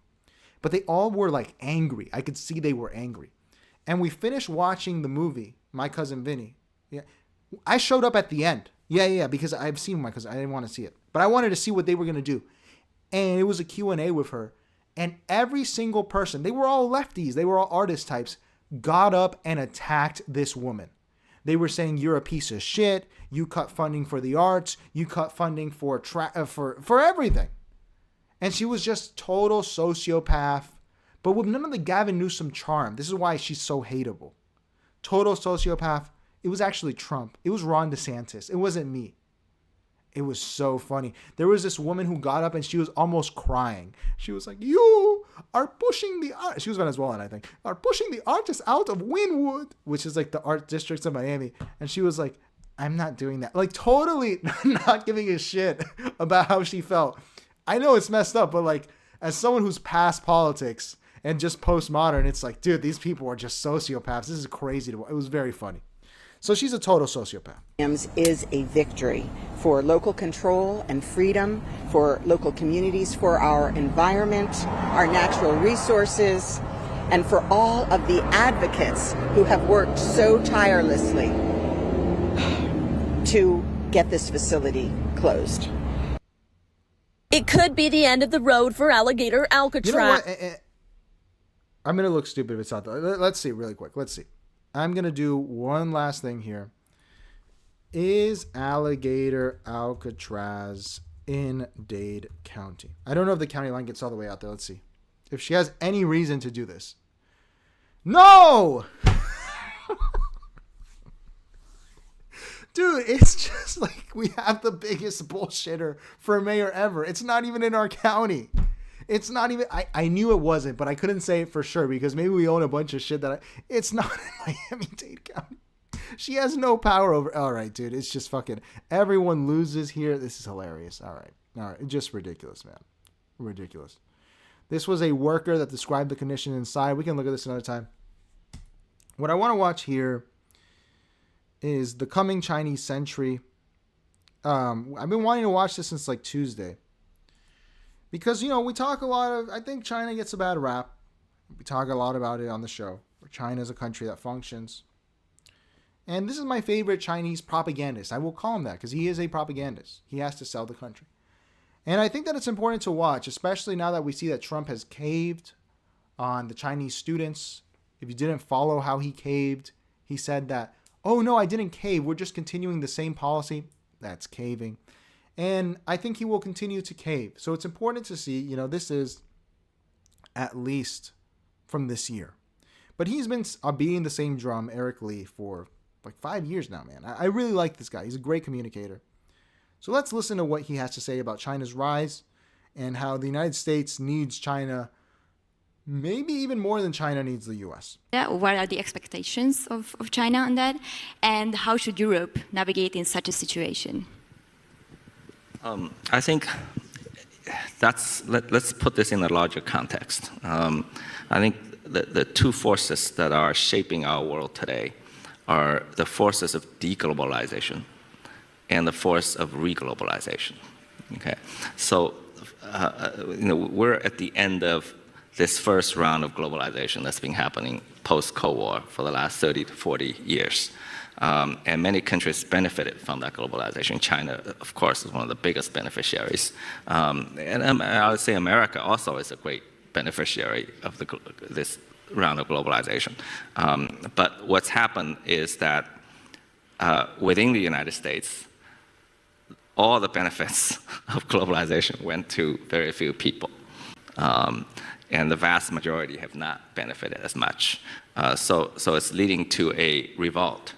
But they all were like angry. I could see they were angry. And we finished watching the movie, My Cousin Vinny. Yeah, I showed up at the end. Yeah, because I've seen My Cousin. I didn't want to see it. But I wanted to see what they were going to do. And it was a Q&A with her. And every single person, they were all lefties. They were all artist types, got up and attacked this woman. They were saying, you're a piece of shit. You cut funding for the arts. You cut funding for everything. And she was just total sociopath, but with none of the Gavin Newsom charm. This is why she's so hateable. Total sociopath. It was actually Trump. It was Ron DeSantis. It wasn't me. It was so funny. There was this woman who got up and she was almost crying. She was like, "You are pushing the art." She was Venezuelan, I think. "Are pushing the artists out of Wynwood," which is like the art districts of Miami. And she was like, "I'm not doing that." Like totally not giving a shit about how she felt. I know it's messed up, but like as someone who's past politics and just postmodern, it's like, dude, these people are just sociopaths. This is crazy. It was very funny. So she's a total sociopath. Is a victory for local control and freedom, for local communities, for our environment, our natural resources, and for all of the advocates who have worked so tirelessly to get this facility closed. It could be the end of the road for Alligator Alcatraz. You know what? I'm going to look stupid if it's not. Let's see really quick. Let's see. I'm going to do one last thing here. Is Alligator Alcatraz in Dade County? I don't know if the county line gets all the way out there. Let's see. If she has any reason to do this. No! Dude, it's just like we have the biggest bullshitter for mayor ever. It's not even in our county. It's not even, I knew it wasn't, but I couldn't say it for sure because maybe we own a bunch of shit it's not in Miami-Dade County. She has no power over, all right, dude, it's just fucking, everyone loses here. This is hilarious. All right, just ridiculous, man. Ridiculous. This was a worker that described the condition inside. We can look at this another time. What I want to watch here is The Coming Chinese Century. I've been wanting to watch this since like Tuesday. Because, we talk a lot of, I think China gets a bad rap. We talk a lot about it on the show. China is a country that functions. And this is my favorite Chinese propagandist. I will call him that because he is a propagandist. He has to sell the country. And I think that it's important to watch, especially now that we see that Trump has caved on the Chinese students. If you didn't follow how he caved, he said that, "Oh, no, I didn't cave. We're just continuing the same policy." That's caving. And I think he will continue to cave. So it's important to see, this is at least from this year. But he's been beating the same drum, Eric Lee, for like 5 years now, man. I really like this guy. He's a great communicator. So let's listen to what he has to say about China's rise and how the United States needs China, maybe even more than China needs the U.S. What are the expectations of China on that? And how should Europe navigate in such a situation? I think let's put this in a larger context. I think the two forces that are shaping our world today are the forces of deglobalization and the force of reglobalization. Okay, so we're at the end of this first round of globalization that's been happening post-Cold War for the last 30 to 40 years. And many countries benefited from that globalization. China, of course, is one of the biggest beneficiaries. And I would say America also is a great beneficiary of this round of globalization. But what's happened is that within the United States, all the benefits of globalization went to very few people. And the vast majority have not benefited as much. So it's leading to a revolt.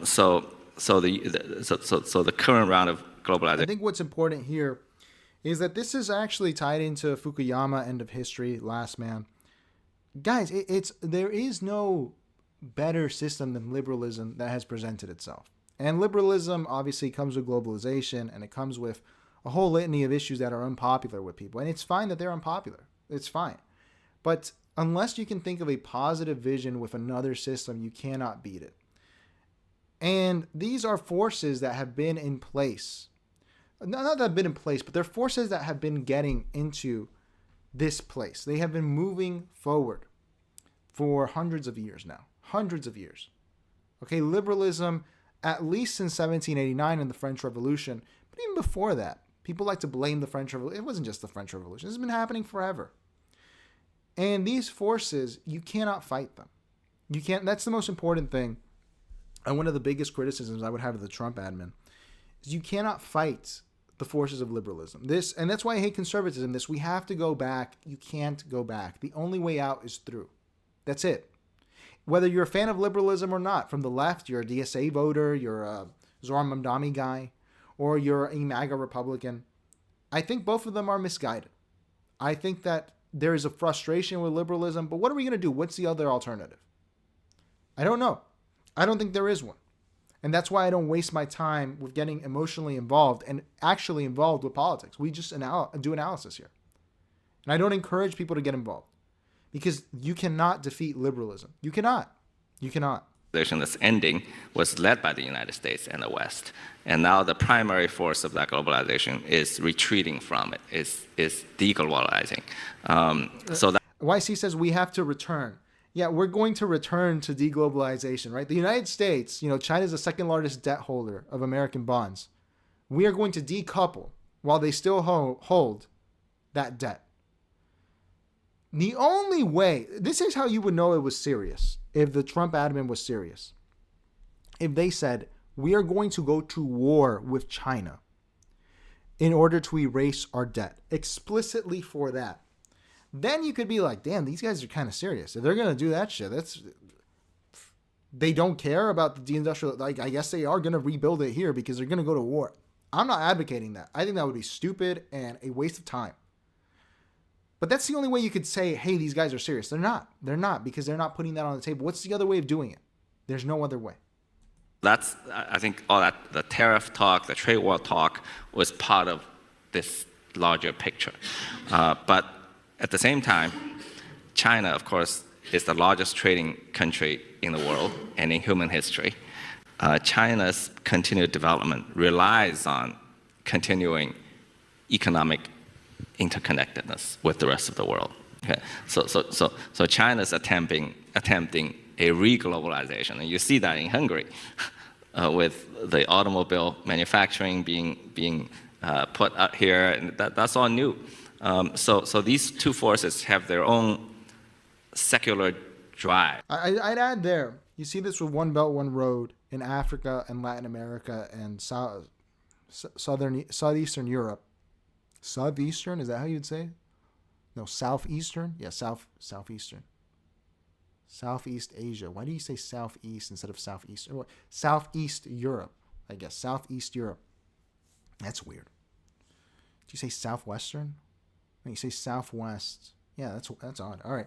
So the current round of globalization. I think what's important here is that this is actually tied into Fukuyama, end of history, last man. Guys, there is no better system than liberalism that has presented itself. And liberalism obviously comes with globalization, and it comes with a whole litany of issues that are unpopular with people. And it's fine that they're unpopular. It's fine. But unless you can think of a positive vision with another system, you cannot beat it. And these are forces that have been in place. Not that have been in place, but they're forces that have been getting into this place. They have been moving forward for hundreds of years now. Hundreds of years. Okay, liberalism, at least since 1789 and the French Revolution, but even before that, people like to blame the French Revolution. It wasn't just the French Revolution. This has been happening forever. And these forces, you cannot fight them. You can't. That's the most important thing. And one of the biggest criticisms I would have of the Trump admin is you cannot fight the forces of liberalism. And that's why I hate conservatism. We have to go back. You can't go back. The only way out is through. That's it. Whether you're a fan of liberalism or not, from the left, you're a DSA voter, you're a Zohar Mamdani guy, or you're a MAGA Republican, I think both of them are misguided. I think that there is a frustration with liberalism, but what are we going to do? What's the other alternative? I don't know. I don't think there is one. And that's why I don't waste my time with getting emotionally involved and actually involved with politics. We just do analysis here. And I don't encourage people to get involved because you cannot defeat liberalism. You cannot. You cannot. That's ending was led by the United States and the West. And now the primary force of that globalization is retreating from it, is deglobalizing. So that YC says we have to return. Yeah, we're going to return to deglobalization, right? The United States, China is the second largest debt holder of American bonds. We are going to decouple while they still hold that debt. The only way, this is how you would know it was serious, if the Trump admin was serious. If they said, we are going to go to war with China in order to erase our debt, explicitly for that. Then you could be like, damn, these guys are kind of serious. If they're going to do that shit, they don't care about the deindustrial. Like, I guess they are going to rebuild it here because they're going to go to war. I'm not advocating that. I think that would be stupid and a waste of time. But that's the only way you could say, hey, these guys are serious. They're not. They're not because they're not putting that on the table. What's the other way of doing it? There's no other way. That's, I think, all that, the tariff talk, the trade war talk was part of this larger picture. But at the same time, China, of course, is the largest trading country in the world and in human history. China's continued development relies on continuing economic interconnectedness with the rest of the world. Okay? So China's attempting a re-globalization, and you see that in Hungary, with the automobile manufacturing being put out here, and that's all new. So these two forces have their own secular drive. I'd add there, you see this with One Belt, One Road in Africa and Latin America and Southeastern Europe. Southeastern, is that how you'd say? No, Southeastern? Yeah, Southeastern. Southeast Asia. Why do you say Southeast instead of Southeastern? Southeast Europe, I guess. Southeast Europe. That's weird. Do you say Southwestern? No, you say Southwest. Yeah, that's odd. All right.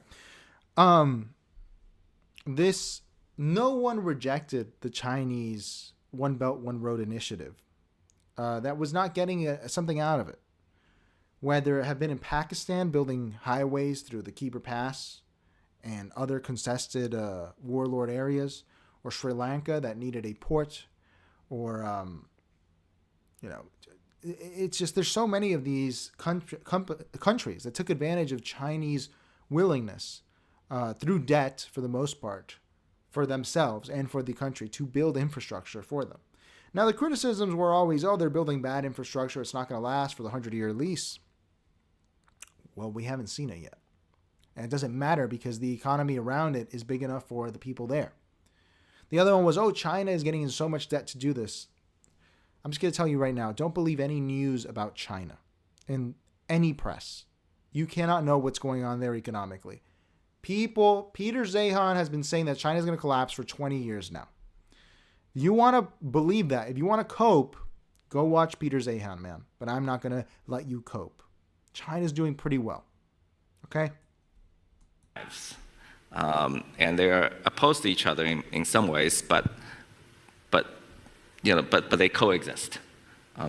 No one rejected the Chinese One Belt, One Road initiative. That was not getting something out of it. Whether it had been in Pakistan building highways through the Khyber Pass and other contested warlord areas, or Sri Lanka that needed a port, or it's just there's so many of these countries that took advantage of Chinese willingness through debt, for the most part, for themselves and for the country to build infrastructure for them. Now, the criticisms were always, they're building bad infrastructure. It's not going to last for the 100-year lease. Well, we haven't seen it yet. And it doesn't matter because the economy around it is big enough for the people there. The other one was, China is getting in so much debt to do this. I'm just going to tell you right now, don't believe any news about China in any press. You cannot know what's going on there economically. Peter Zeihan has been saying that China is going to collapse for 20 years now. You want to believe that. If you want to cope, go watch Peter Zeihan, man. But I'm not going to let you cope. China's doing pretty well. Okay? And they're opposed to each other in some ways, but they coexist.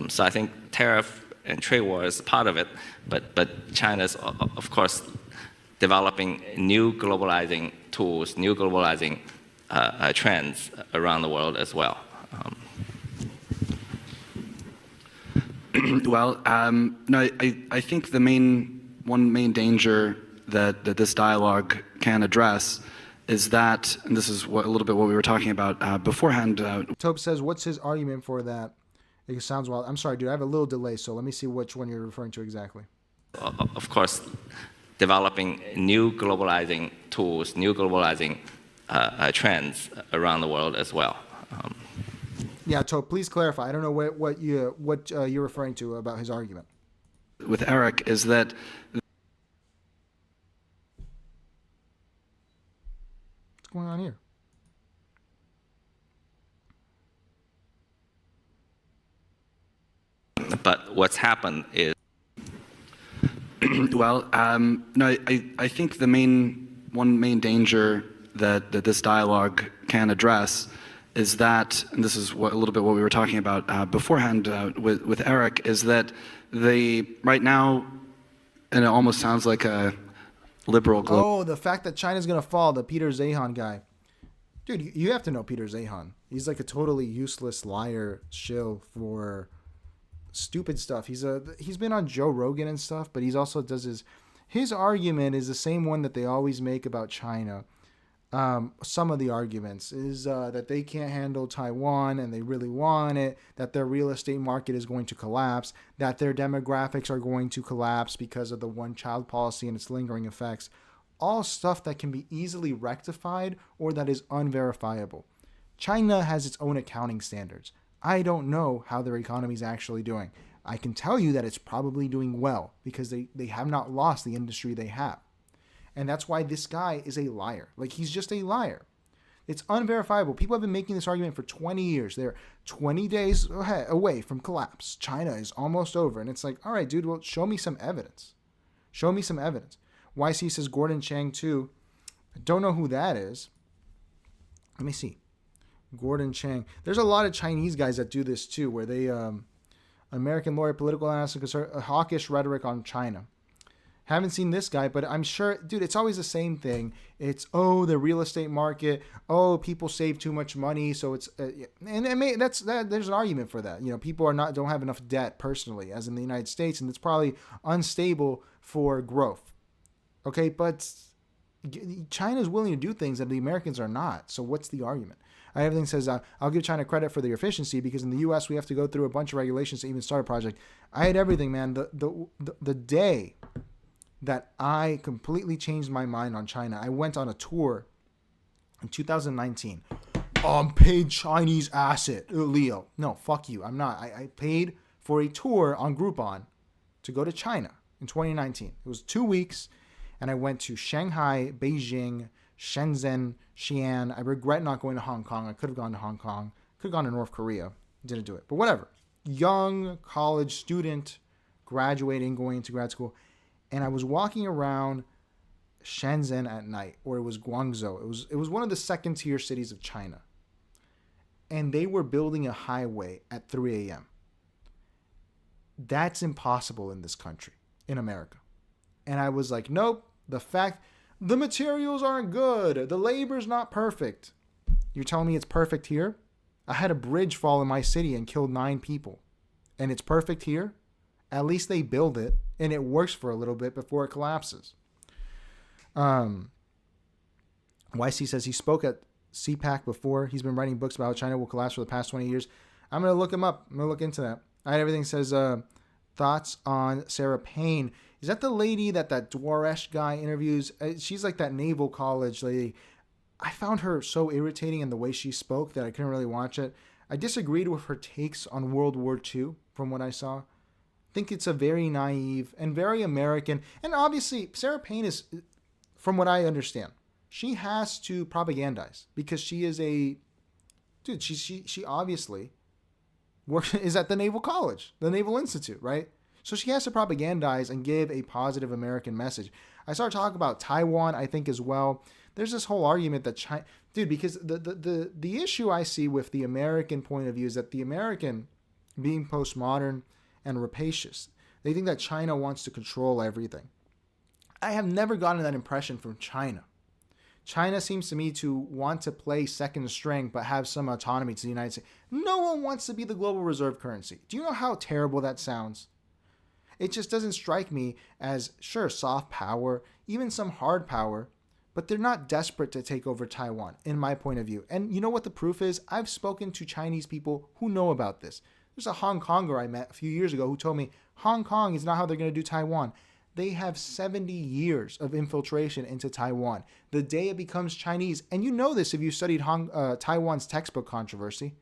So I think tariff and trade war is part of it, but China's, of course, developing new globalizing tools, new globalizing trends around the world as well. Well, no, I think one main danger that this dialogue can address is that, and this is a little bit what we were talking about beforehand. Tope says, what's his argument for that? It sounds wild. I'm sorry, dude, I have a little delay, so let me see which one you're referring to exactly. Of course, developing new globalizing tools, new globalizing trends around the world as well. Yeah, please clarify. I don't know what you're referring to about his argument. With Eric is that what's going on here? But what's happened is well, no, I think the one main danger that this dialogue can address is that, and this is a little bit what we were talking about beforehand with Eric, is that right now, and it almost sounds like a liberal. Oh, the fact that China's gonna fall, the Peter Zeihan guy, dude, you have to know Peter Zeihan. He's like a totally useless liar shill for stupid stuff. He's been on Joe Rogan and stuff, but he's also does his argument is the same one that they always make about China. Some of the arguments is that they can't handle Taiwan and they really want it, that their real estate market is going to collapse, that their demographics are going to collapse because of the one-child policy and its lingering effects. All stuff that can be easily rectified or that is unverifiable. China has its own accounting standards. I don't know how their economy is actually doing. I can tell you that it's probably doing well because they have not lost the industry they have. And that's why this guy is a liar. Like, he's just a liar. It's unverifiable. People have been making this argument for 20 years. They're 20 days away from collapse. China is almost over. And it's like, all right, dude, well, show me some evidence. Show me some evidence. YC says Gordon Chang too. I don't know who that is. Let me see. Gordon Chang. There's a lot of Chinese guys that do this too, where they, American lawyer, political analyst, hawkish rhetoric on China. Haven't seen this guy, but I'm sure, dude, it's always the same thing. It's, the real estate market. People save too much money, so it's, there's an argument for that. You know, people don't have enough debt personally, as in the United States, and it's probably unstable for growth. Okay, but China is willing to do things that the Americans are not. So what's the argument? Everything says, I'll give China credit for their efficiency because in the U.S. we have to go through a bunch of regulations to even start a project. I had everything, man. The day that I completely changed my mind on China, I went on a tour in 2019. Paid Chinese asset, Leo. No, fuck you. I'm not. I paid for a tour on Groupon to go to China in 2019. It was 2 weeks, and I went to Shanghai, Beijing, Shenzhen, Xi'an. I regret not going to Hong Kong. I could have gone to Hong Kong. Could have gone to North Korea. Didn't do it. But whatever. Young college student, graduating, going into grad school. And I was walking around Shenzhen at night, or it was Guangzhou. It was one of the second-tier cities of China. And they were building a highway at 3 a.m. That's impossible in this country, in America. And I was like, nope, the materials aren't good. The labor's not perfect. You're telling me it's perfect here? I had a bridge fall in my city and killed 9 people. And it's perfect here? At least they build it, and it works for a little bit before it collapses. YC says he spoke at CPAC before. He's been writing books about how China will collapse for the past 20 years. I'm going to look him up. I'm going to look into that. Everything says thoughts on Sarah Payne. Is that the lady that Dwaresh guy interviews? She's like that Naval College lady. I found her so irritating in the way she spoke that I couldn't really watch it. I disagreed with her takes on World War II from what I saw. I think it's a very naive and very American. And obviously, Sarah Payne is, from what I understand, she has to propagandize because she is a dude. She obviously is at the Naval College, the Naval Institute, right? So she has to propagandize and give a positive American message. I started talking about Taiwan, I think, as well. There's this whole argument that China, dude, because the issue I see with the American point of view is that the American, being postmodern and rapacious, they think that China wants to control everything. I have never gotten that impression from China. China seems to me to want to play second string but have some autonomy to the United States. No one wants to be the global reserve currency. Do you know how terrible that sounds? It just doesn't strike me as, sure, soft power, even some hard power, but they're not desperate to take over Taiwan, in my point of view. And you know what the proof is? I've spoken to Chinese people who know about this. There's a Hong Konger I met a few years ago who told me Hong Kong is not how they're going to do Taiwan. They have 70 years of infiltration into Taiwan. The day it becomes Chinese, and you know this if you studied Taiwan's textbook controversy,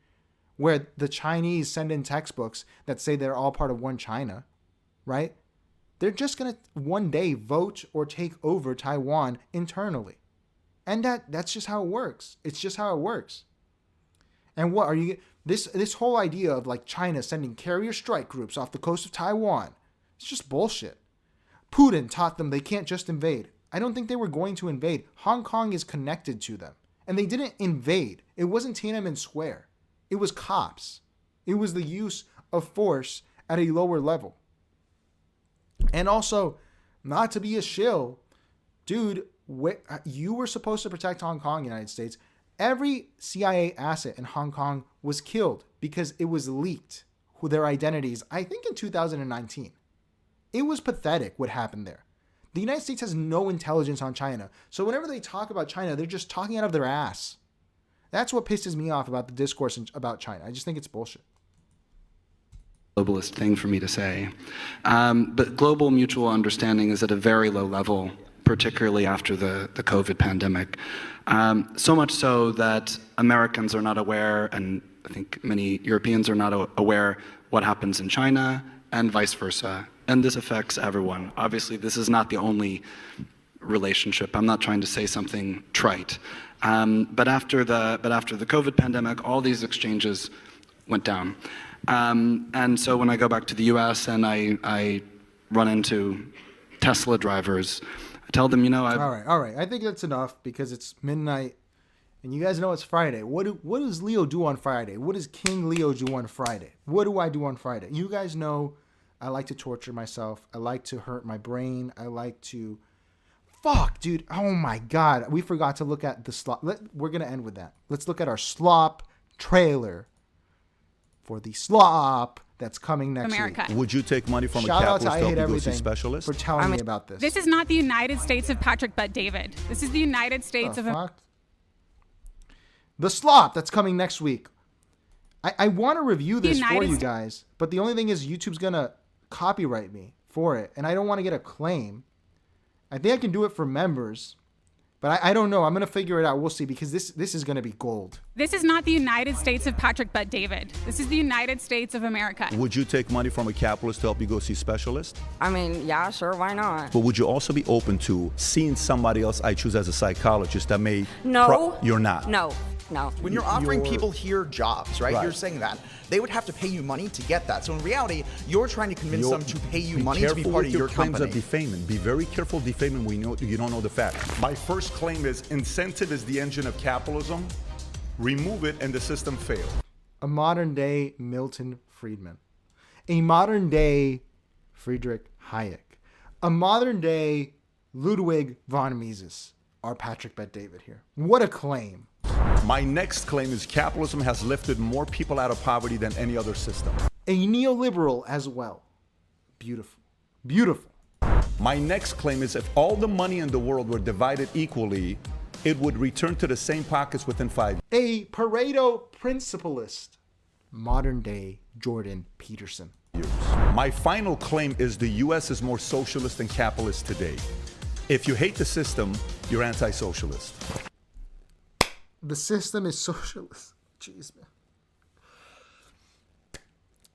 where the Chinese send in textbooks that say they're all part of one China, right? They're just going to one day vote or take over Taiwan internally. And that's just how it works. It's just how it works. And what are you... This whole idea of like China sending carrier strike groups off the coast of Taiwan, it's just bullshit. Putin taught them they can't just invade. I don't think they were going to invade. Hong Kong is connected to them. And they didn't invade. It wasn't Tiananmen Square. It was cops. It was the use of force at a lower level. And also, not to be a shill, dude, you were supposed to protect Hong Kong, United States. Every CIA asset in Hong Kong was killed because it was leaked who their identities, I think in 2019. It was pathetic what happened there. The United States has no intelligence on China. So whenever they talk about China, they're just talking out of their ass. That's what pisses me off about the discourse about China. I just think it's bullshit. Globalist thing for me to say. But global mutual understanding is at a very low level, particularly after the COVID pandemic. So much so that Americans are not aware, and I think many Europeans are not aware what happens in China and vice versa. And this affects everyone. Obviously, this is not the only relationship. I'm not trying to say something trite. But after the COVID pandemic, all these exchanges went down. And so when I go back to the US and I run into Tesla drivers, I tell them, All right. I think that's enough because it's midnight and you guys know it's Friday. What does Leo do on Friday? What does King Leo do on Friday? What do I do on Friday? You guys know I like to torture myself. I like to hurt my brain. I like to... Fuck, dude. Oh my God. We forgot to look at the slop. We're going to end with that. Let's look at our slop trailer for the slop that's coming next week. Would you take money from Shout a out to capitalist I Hate legacy Everything specialist? for telling me about this. This is not the United States of Patrick Bet David. This is the United States of... The slop that's coming next week. I want to review this for you guys, but the only thing is YouTube's going to copyright me for it, and I don't want to get a claim. I think I can do it for members, but I don't know. I'm going to figure it out. We'll see, because this is going to be gold. This is not the United States of Patrick Bet David. This is the United States of America. Would you take money from a capitalist to help you go see specialist? I mean, yeah, sure, why not? But would you also be open to seeing somebody else I choose as a psychologist that may... No. You're not? No. When you're offering people here jobs, right? You're saying that they would have to pay you money to get that. So in reality, you're trying to convince them to pay you money to be part of your claims company. of defaming. Be very careful defaming when you don't know the facts. My first claim is incentive is the engine of capitalism. Remove it and the system fails. A modern day Milton Friedman. A modern day Friedrich Hayek. A modern day Ludwig von Mises. Our Patrick Bet David here. What a claim. My next claim is capitalism has lifted more people out of poverty than any other system. A neoliberal as well. Beautiful. Beautiful. My next claim is if all the money in the world were divided equally, it would return to the same pockets within 5 years. A Pareto principalist. Modern day Jordan Peterson. My final claim is the U.S. is more socialist than capitalist today. If you hate the system, you're anti-socialist. The system is socialist. Jeez, man.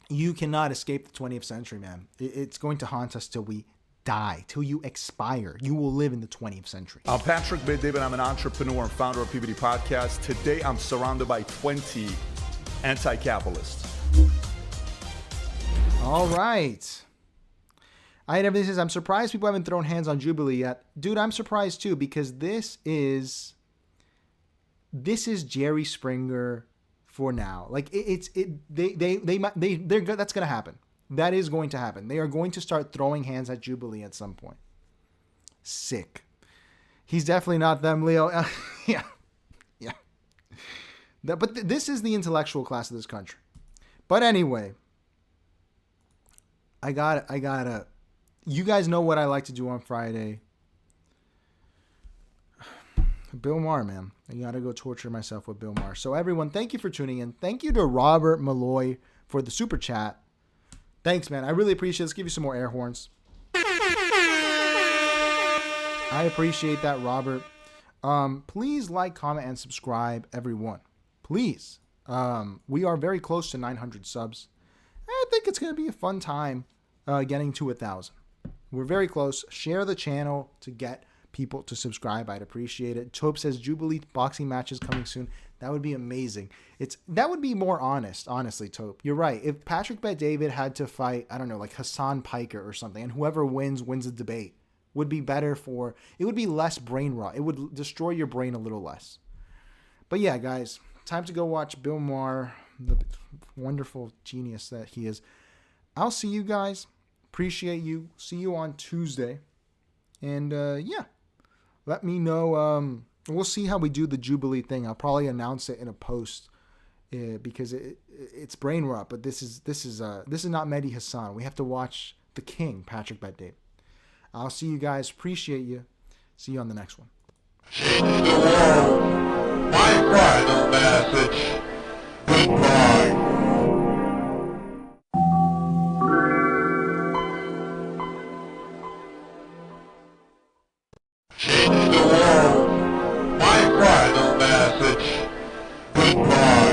You cannot escape the 20th century, man. It's going to haunt us till we die, till you expire. You will live in the 20th century. I'm Patrick Bet David. I'm an entrepreneur and founder of PBD Podcast. Today, I'm surrounded by 20 anti-capitalists. All right. Everything says, I'm surprised people haven't thrown hands on Jubilee yet. Dude, I'm surprised too, because this is Jerry Springer for now. Like that's going to happen. That is going to happen. They are going to start throwing hands at Jubilee at some point. Sick. He's definitely not them, Leo. Yeah. But this is the intellectual class of this country. But anyway, I gotta. You guys know what I like to do on Friday. Bill Maher, man. I gotta go torture myself with Bill Maher. So everyone, thank you for tuning in. Thank you to Robert Malloy for the super chat. Thanks, man. I really appreciate it. Let's give you some more air horns. I appreciate that, Robert. Please like, comment, and subscribe, everyone. Please. We are very close to 900 subs. I think it's going to be a fun time getting to 1,000. We're very close. Share the channel to get people to subscribe. I'd appreciate it. Tope says Jubilee boxing matches coming soon. That would be amazing. That would be more honest, honestly, Tope. You're right. If Patrick Bet-David had to fight, I don't know, like Hassan Piker or something, and whoever wins the debate, would be better for, it would be less brain rot. It would destroy your brain a little less. But yeah, guys, time to go watch Bill Maher, the wonderful genius that he is. I'll see you guys. Appreciate you. See you on Tuesday. And yeah, let me know. We'll see how we do the Jubilee thing. I'll probably announce it in a post because it's brain rot. But this is not Mehdi Hassan. We have to watch the king, Patrick Bet-David. I'll see you guys. Appreciate you. See you on the next one. Change the world. My pride of message. Goodbye. Change the world. My pride of message. Goodbye.